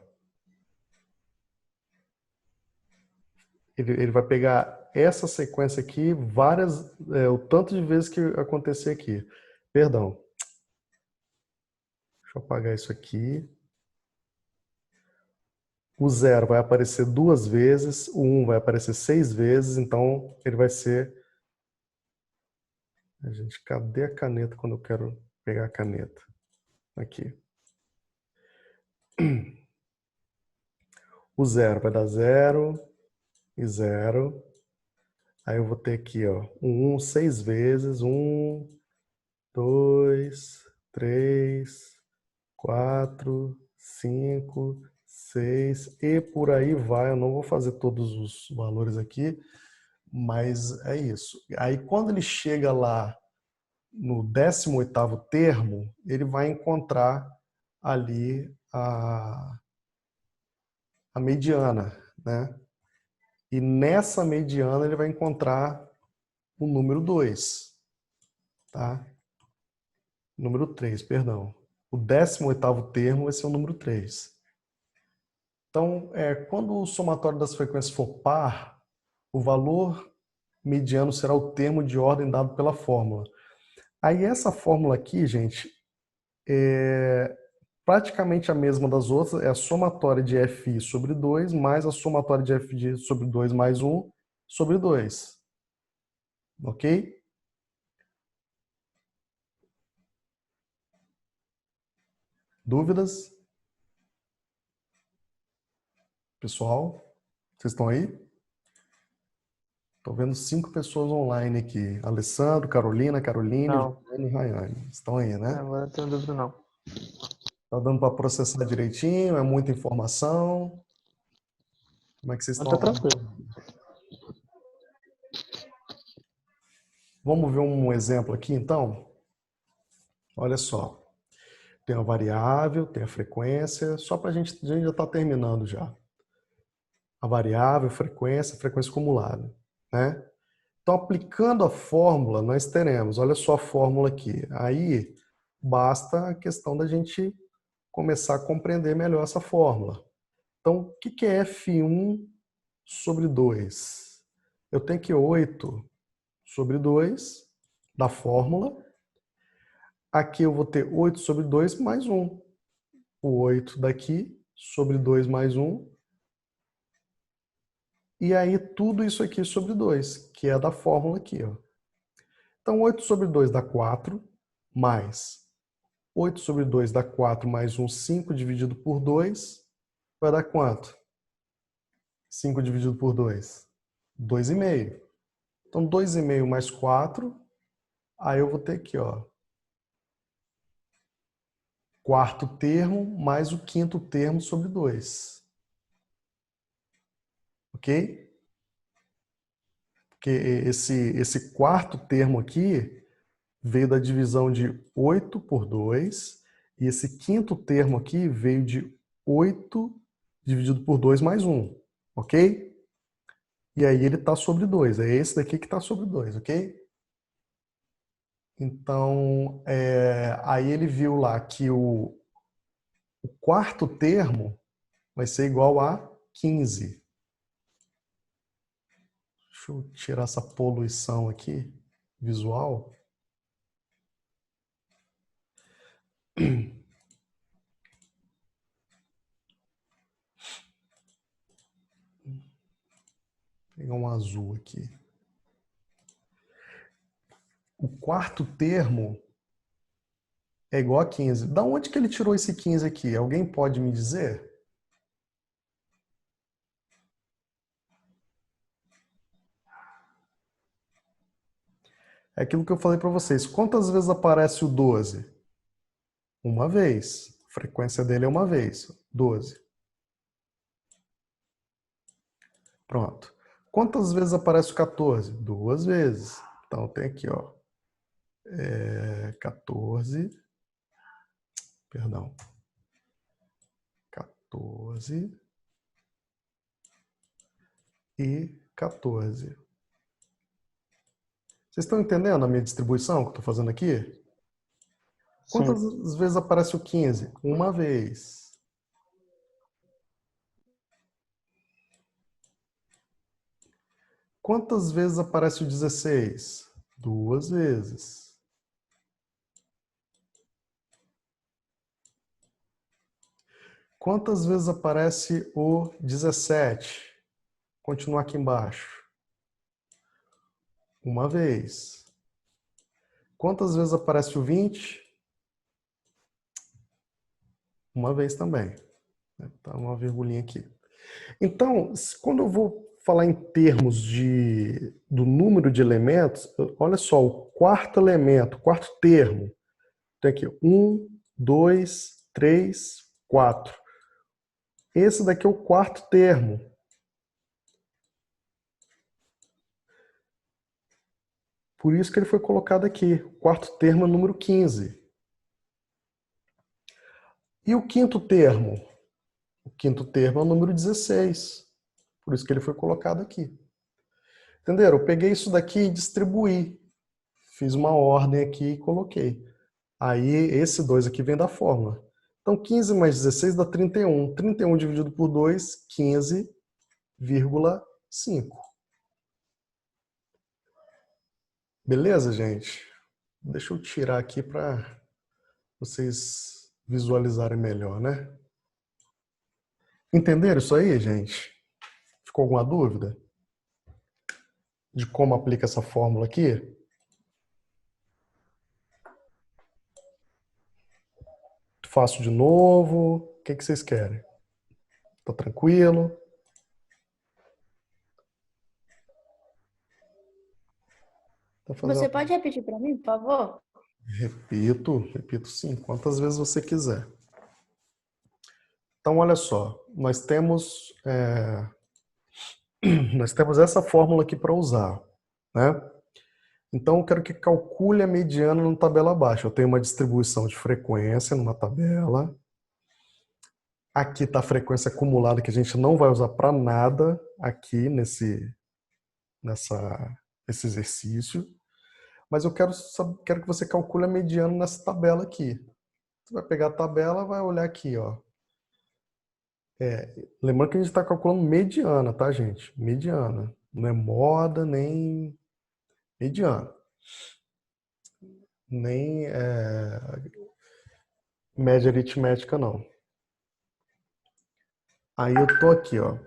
Ele vai pegar essa sequência aqui o tanto de vezes que acontecer aqui. Perdão. Deixa eu apagar isso aqui. O 0 vai aparecer 2 vezes, o 1 vai aparecer 6 vezes, então ele vai ser... Gente, cadê a caneta quando eu quero pegar a caneta? Aqui. O 0 vai dar 0 e 0. Aí eu vou ter aqui, ó, o 1 6 vezes, 1, 2, 3, 4, 5, 6 e por aí vai. Eu não vou fazer todos os valores aqui, mas é isso. Aí quando ele chega lá no 18º termo, ele vai encontrar ali a mediana, né? E nessa mediana ele vai encontrar o número 2, tá? Número 3, perdão. O 18º termo vai ser o número 3. Então, quando o somatório das frequências for par, o valor mediano será o termo de ordem dado pela fórmula. Aí essa fórmula aqui, gente, é praticamente a mesma das outras, é a somatória de FI sobre 2 mais a somatória de FI sobre 2 mais 1 sobre 2. Ok? Dúvidas? Pessoal, vocês estão aí? Estou vendo 5 pessoas online aqui. Alessandro, Carolina, Caroline, Não. Juliane e Rayane. Estão aí, né? Agora não tenho dúvida, não. Tá dando para processar direitinho? É muita informação? Como é que vocês Não estão? tá tranquilo. Vamos ver um exemplo aqui, então? Olha só. Tem a variável, tem a frequência. Só para a gente já está terminando já. A variável, frequência acumulada, né? Então, aplicando a fórmula, nós teremos, olha só a fórmula aqui. Aí, basta a questão da gente começar a compreender melhor essa fórmula. Então, o que é F1 sobre 2? Eu tenho que 8 sobre 2 da fórmula. Aqui eu vou ter 8 sobre 2 mais 1. O 8 daqui sobre 2 mais 1. E aí tudo isso aqui sobre 2, que é da fórmula aqui, ó. Então 8 sobre 2 dá 4, mais 8 sobre 2 dá 4 mais 1, 5 dividido por 2, vai dar quanto? 5 dividido por 2? 2,5. Então 2,5 mais 4, aí eu vou ter aqui, ó, quarto termo mais o quinto termo sobre 2. Ok? Porque esse quarto termo aqui veio da divisão de 8 por 2, e esse quinto termo aqui veio de 8 dividido por 2 mais 1, ok? E aí ele está sobre 2, é esse daqui que está sobre 2, ok? Então, aí ele viu lá que o quarto termo vai ser igual a 15. Deixa eu tirar essa poluição aqui, visual. Vou pegar um azul aqui. O quarto termo é igual a 15. Da onde que ele tirou esse 15 aqui? Alguém pode me dizer? É aquilo que eu falei para vocês. Quantas vezes aparece o 12? Uma vez. A frequência dele é uma vez. 12. Pronto. Quantas vezes aparece o 14? Duas vezes. Então tem aqui, ó. 14. Perdão. 14 e 14. Vocês estão entendendo a minha distribuição que eu estou fazendo aqui? Quantas vezes aparece o 15? Uma vez. Quantas vezes aparece o 16? Duas vezes. Quantas vezes aparece o 17? Continuar aqui embaixo. Uma vez. Quantas vezes aparece o 20? Uma vez também. Tá uma virgulinha aqui. Então, quando eu vou falar em termos do número de elementos, olha só, o quarto elemento, o quarto termo. Tem aqui 1, 2, 3, 4. Esse daqui é o quarto termo. Por isso que ele foi colocado aqui. O quarto termo é o número 15. E o quinto termo? O quinto termo é o número 16. Por isso que ele foi colocado aqui. Entenderam? Eu peguei isso daqui e distribuí. Fiz uma ordem aqui e coloquei. Aí esse 2 aqui vem da fórmula. Então 15 mais 16 dá 31. 31 dividido por 2, 15,5. Beleza, gente? Deixa eu tirar aqui para vocês visualizarem melhor, né? Entenderam isso aí, gente? Ficou alguma dúvida de como aplica essa fórmula aqui? Faço de novo. O que vocês querem? Tá tranquilo? Tá fazendo... Você pode repetir para mim, por favor? Repito sim, quantas vezes você quiser. Então, olha só, nós temos essa fórmula aqui para usar, né? Então, eu quero que calcule a mediana na tabela abaixo. Eu tenho uma distribuição de frequência numa tabela. Aqui está a frequência acumulada, que a gente não vai usar para nada aqui nesse exercício. Mas eu quero que você calcule a mediana nessa tabela aqui. Você vai pegar a tabela e vai olhar aqui, ó. Lembrando que a gente está calculando mediana, tá, gente? Mediana. Não é moda, nem mediana. Nem média aritmética, não. Aí eu tô aqui, ó.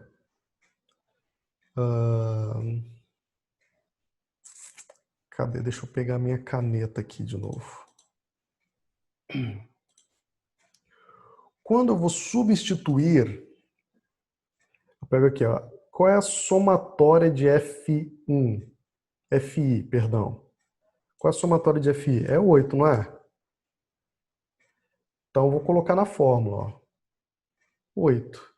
Cadê? Deixa eu pegar minha caneta aqui de novo. Quando eu vou substituir, eu pego aqui, ó. Qual é a somatória de F1? FI, perdão. Qual é a somatória de FI? É 8, não é? Então eu vou colocar na fórmula, ó. 8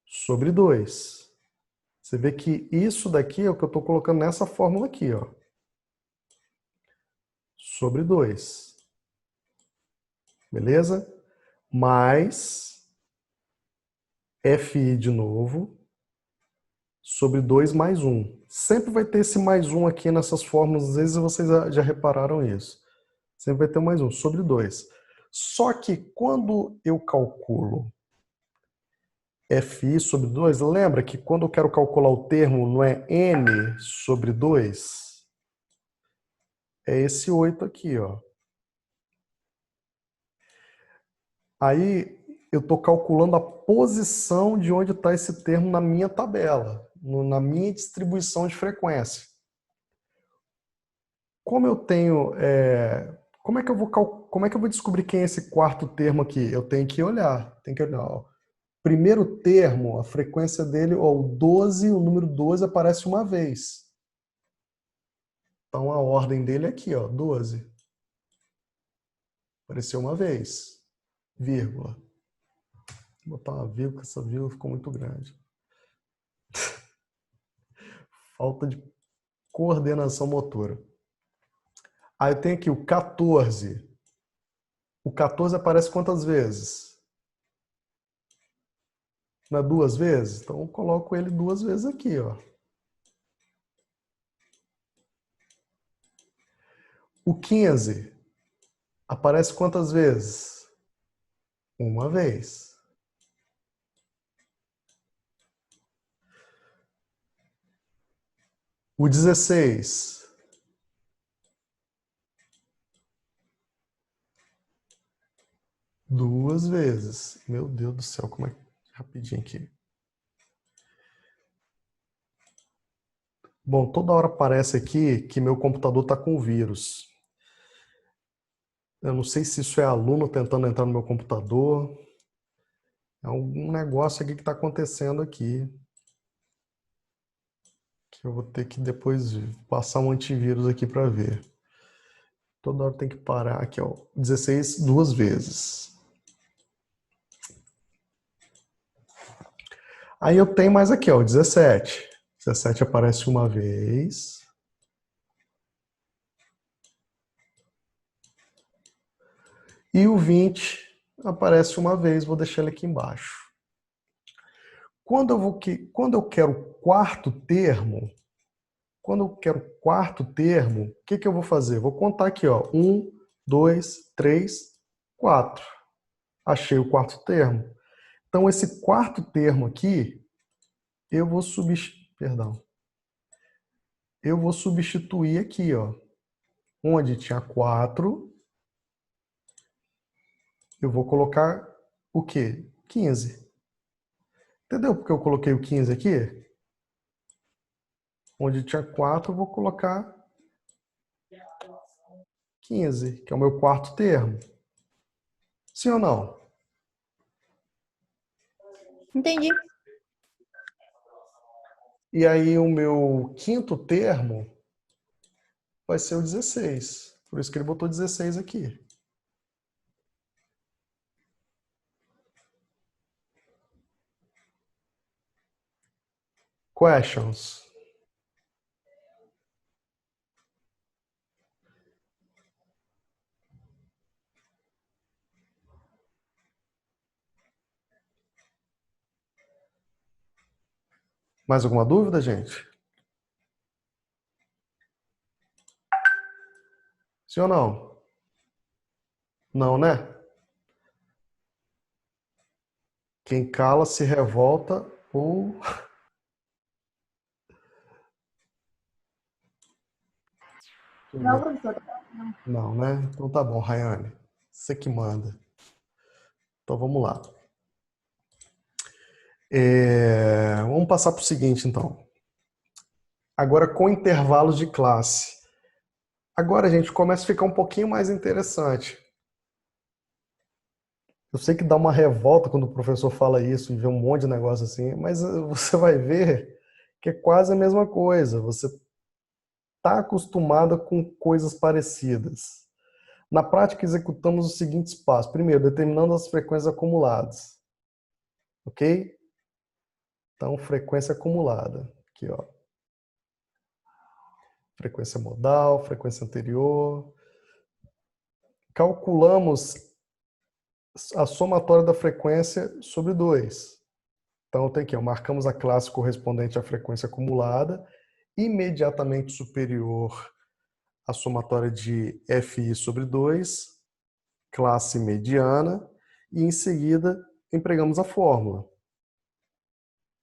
sobre 2. Você vê que isso daqui é o que eu estou colocando nessa fórmula aqui, ó. Sobre 2. Beleza? Mais FI de novo sobre 2 mais 1. Sempre vai ter esse mais 1 aqui nessas fórmulas, às vezes vocês já repararam isso. Sempre vai ter mais 1 sobre 2. Só que quando eu calculo FI sobre 2, lembra que quando eu quero calcular o termo não é N sobre 2? É esse 8 aqui, ó. Aí eu estou calculando a posição de onde está esse termo na minha tabela, na minha distribuição de frequência. Como eu tenho, como é que eu vou descobrir quem é esse quarto termo aqui? Eu tenho que olhar, ó. Primeiro termo, a frequência dele, ó, o número 12 aparece uma vez. Então a ordem dele é aqui, ó, 12. Apareceu uma vez. Vírgula. Vou botar uma vírgula, essa vírgula ficou muito grande. Falta de coordenação motora. Aí eu tenho aqui o 14. O 14 aparece quantas vezes? Não é 2 vezes? Então eu coloco ele 2 vezes aqui, ó. O 15 aparece quantas vezes? Uma vez. O 16 2 vezes. Meu Deus do céu, como é que... Rapidinho aqui. Bom, toda hora aparece aqui que meu computador está com vírus. Eu não sei se isso é aluno tentando entrar no meu computador. É algum negócio aqui que está acontecendo aqui. Que eu vou ter que depois passar um antivírus aqui para ver. Toda hora tem que parar aqui, ó. 16 2 vezes. Aí eu tenho mais aqui, ó, o 17. 17 aparece uma vez. E o 20 aparece uma vez, vou deixar ele aqui embaixo. Quando eu quero o quarto termo, o que eu vou fazer? Vou contar aqui, ó, 1, 2, 3, 4. Achei o quarto termo. Então, esse quarto termo aqui, eu vou substituir aqui, ó. Onde tinha 4, eu vou colocar o quê? 15. Entendeu porque eu coloquei o 15 aqui? Onde tinha 4, eu vou colocar 15, que é o meu quarto termo. Sim ou não? Entendi. E aí o meu quinto termo vai ser o 16. Por isso que ele botou 16 aqui. Questions? Mais alguma dúvida, gente? Sim ou não? Não, né? Quem cala se revolta ou... Não, professor. Não, né? Então tá bom, Rayane. Você que manda. Então vamos lá. Vamos passar para o seguinte, então. Agora com intervalos de classe. Agora, gente, começa a ficar um pouquinho mais interessante. Eu sei que dá uma revolta quando o professor fala isso e vê um monte de negócio assim, mas você vai ver que é quase a mesma coisa. Você está acostumada com coisas parecidas. Na prática, executamos os seguintes passos. Primeiro, determinando as frequências acumuladas. Ok? Então, frequência acumulada. Aqui, ó. Frequência modal, frequência anterior. Calculamos a somatória da frequência sobre 2. Então, tem aqui, ó, marcamos a classe correspondente à frequência acumulada, imediatamente superior à somatória de FI sobre 2, classe mediana, e em seguida empregamos a fórmula.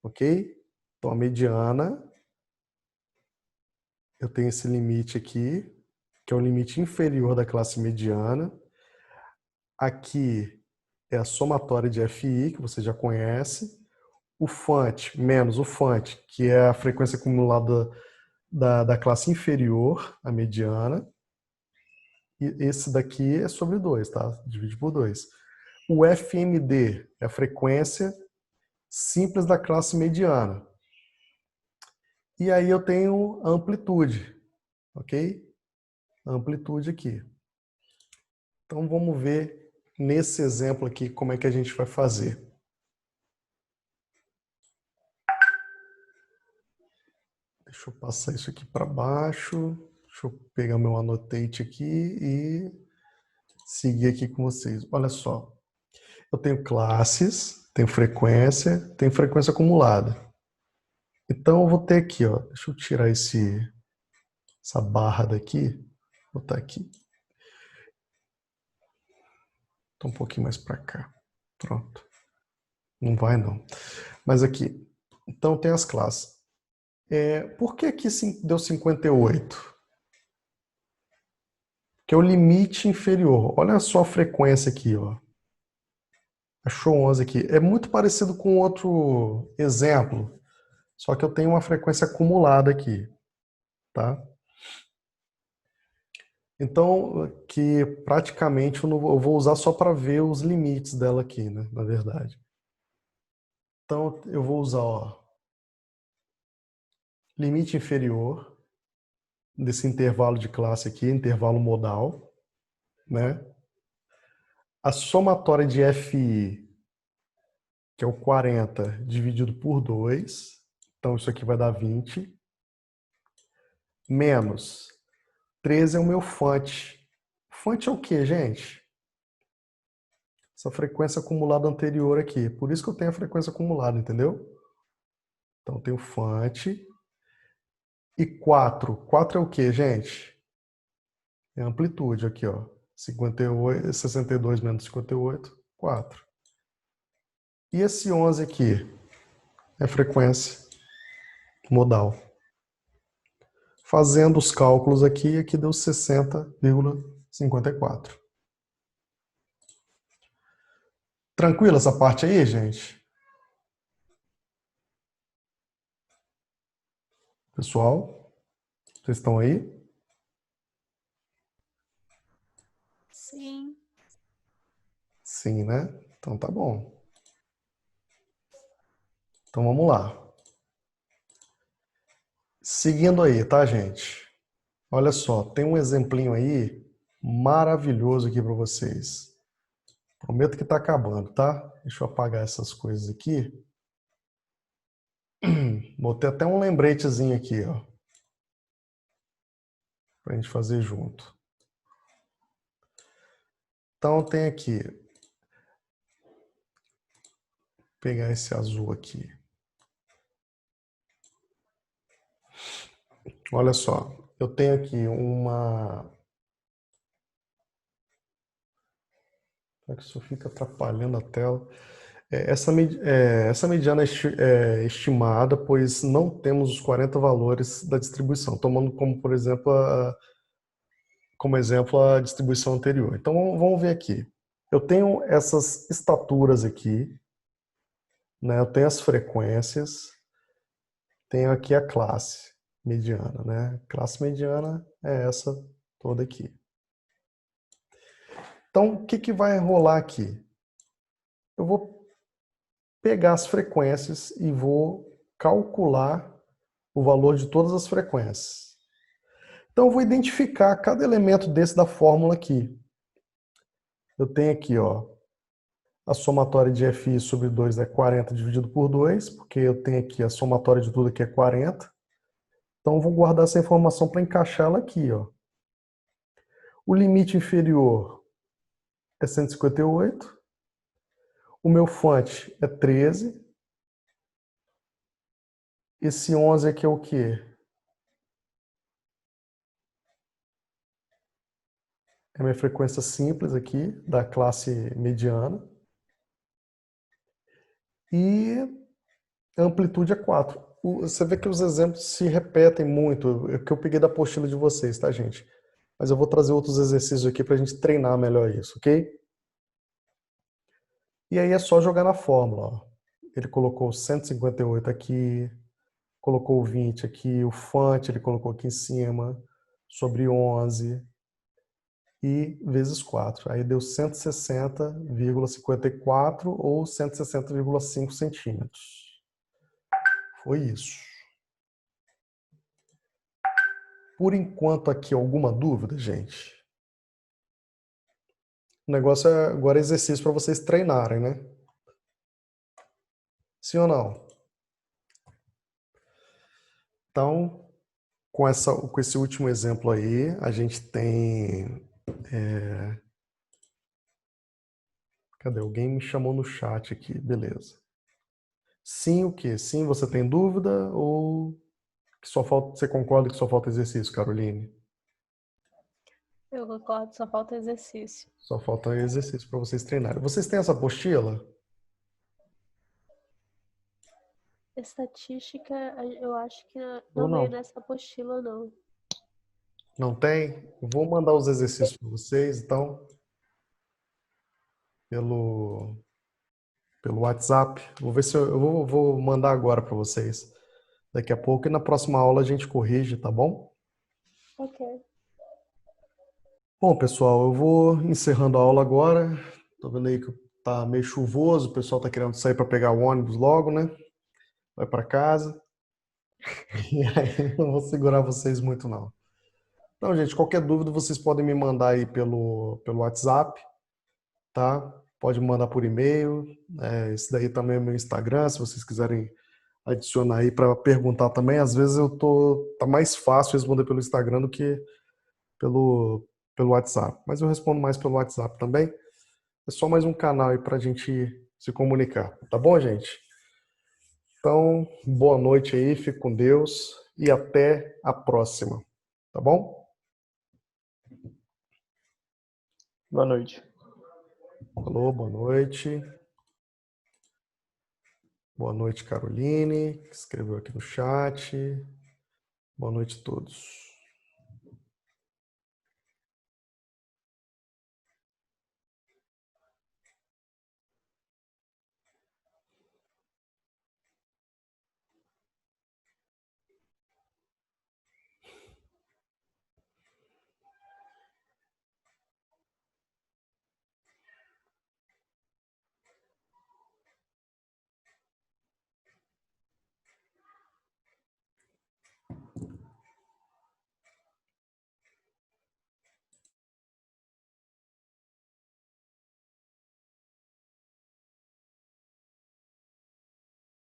Ok? Então, a mediana, eu tenho esse limite aqui, que é o limite inferior da classe mediana. Aqui é a somatória de FI, que você já conhece. O FUNT menos o FUNT, que é a frequência acumulada da classe inferior, a mediana. E esse daqui é sobre 2, tá? Divide por 2. O FMD é a frequência simples da classe mediana. E aí eu tenho a amplitude, ok? A amplitude aqui. Então vamos ver nesse exemplo aqui como é que a gente vai fazer. Deixa eu passar isso aqui para baixo. Deixa eu pegar meu annotate aqui e seguir aqui com vocês. Olha só. Eu tenho classes, tenho frequência acumulada. Então eu vou ter aqui, ó. Deixa eu tirar essa barra daqui. Vou botar aqui. Tô um pouquinho mais para cá. Pronto. Não vai não. Mas aqui. Então tem as classes. Por que aqui deu 58? Que é o limite inferior. Olha só a frequência aqui, ó. Achou 11 aqui. É muito parecido com outro exemplo, só que eu tenho uma frequência acumulada aqui, tá? Então, que praticamente eu vou usar só para ver os limites dela aqui, né? Na verdade. Então, eu vou usar, ó, limite inferior desse intervalo de classe aqui, intervalo modal, né? A somatória de FI, que é o 40 dividido por 2. Então, isso aqui vai dar 20. Menos 13 é o meu font. Font é o quê, gente? Essa frequência acumulada anterior aqui. Por isso que eu tenho a frequência acumulada, entendeu? Então, eu tenho font. E 4. 4 é o quê, gente? É a amplitude aqui, ó. 62 menos 58, 4. E esse 11 aqui é frequência modal. Fazendo os cálculos aqui deu 60,54. Tranquilo essa parte aí, gente? Pessoal, vocês estão aí? Sim. Sim, né? Então tá bom. Então vamos lá. Seguindo aí, tá, gente? Olha só, tem um exemplinho aí maravilhoso aqui para vocês. Prometo que tá acabando, tá? Deixa eu apagar essas coisas aqui. Botei até um lembretezinho aqui, ó. Pra gente fazer junto. Então tem aqui. Vou pegar esse azul aqui. Olha só, eu tenho aqui uma... Será que isso fica atrapalhando a tela? Essa mediana é estimada, pois não temos os 40 valores da distribuição, tomando como exemplo a distribuição anterior. Então vamos ver aqui. Eu tenho essas estaturas aqui, né? Eu tenho as frequências, tenho aqui a classe mediana, né? Classe mediana é essa toda aqui. Então, o que vai rolar aqui? Eu vou pegar as frequências e vou calcular o valor de todas as frequências. Então, eu vou identificar cada elemento desse da fórmula aqui. Eu tenho aqui, ó, a somatória de FI sobre 2 é 40 dividido por 2, porque eu tenho aqui a somatória de tudo aqui é 40. Então, eu vou guardar essa informação para encaixá-la aqui, ó. O limite inferior é 158. O meu font é 13. Esse 11 aqui é o quê? É a minha frequência simples aqui, da classe mediana. E a amplitude é 4. Você vê que os exemplos se repetem muito, é que eu peguei da apostila de vocês, tá, gente? Mas eu vou trazer outros exercícios aqui para a gente treinar melhor isso, ok? E aí é só jogar na fórmula, ó. Ele colocou 158 aqui, colocou o 20 aqui, o font ele colocou aqui em cima, sobre 11. e vezes 4. Aí deu 160,54 ou 160,5 centímetros. Foi isso. Por enquanto aqui, alguma dúvida, gente? O negócio é agora exercício para vocês treinarem, né? Sim ou não? Então, com esse último exemplo aí, a gente tem... Cadê? Alguém me chamou no chat aqui, beleza. Sim, o quê? Sim, você tem dúvida ou que só falta, você concorda que só falta exercício, Caroline? Eu concordo, só falta exercício. Só falta exercício para vocês treinarem. Vocês têm essa apostila? Estatística, eu acho que Ou não veio não? nessa apostila, não. Não tem? Eu vou mandar os exercícios para vocês, então, pelo WhatsApp. Vou ver se vou mandar agora para vocês. Daqui a pouco e na próxima aula a gente corrige, tá bom? Ok. Bom, pessoal, eu vou encerrando a aula agora. Tô vendo aí que tá meio chuvoso, o pessoal tá querendo sair para pegar o ônibus logo, né? Vai para casa. E aí não vou segurar vocês muito não. Então, gente, qualquer dúvida vocês podem me mandar aí pelo WhatsApp, tá? Pode me mandar por e-mail. Esse daí também é meu Instagram, se vocês quiserem adicionar aí para perguntar também. Às vezes tá mais fácil responder pelo Instagram do que pelo WhatsApp. Mas eu respondo mais pelo WhatsApp também. É só mais um canal aí para a gente se comunicar. Tá bom, gente? Então, boa noite aí, fique com Deus e até a próxima. Tá bom? Boa noite. Alô, boa noite. Boa noite, Caroline, que escreveu aqui no chat. Boa noite a todos.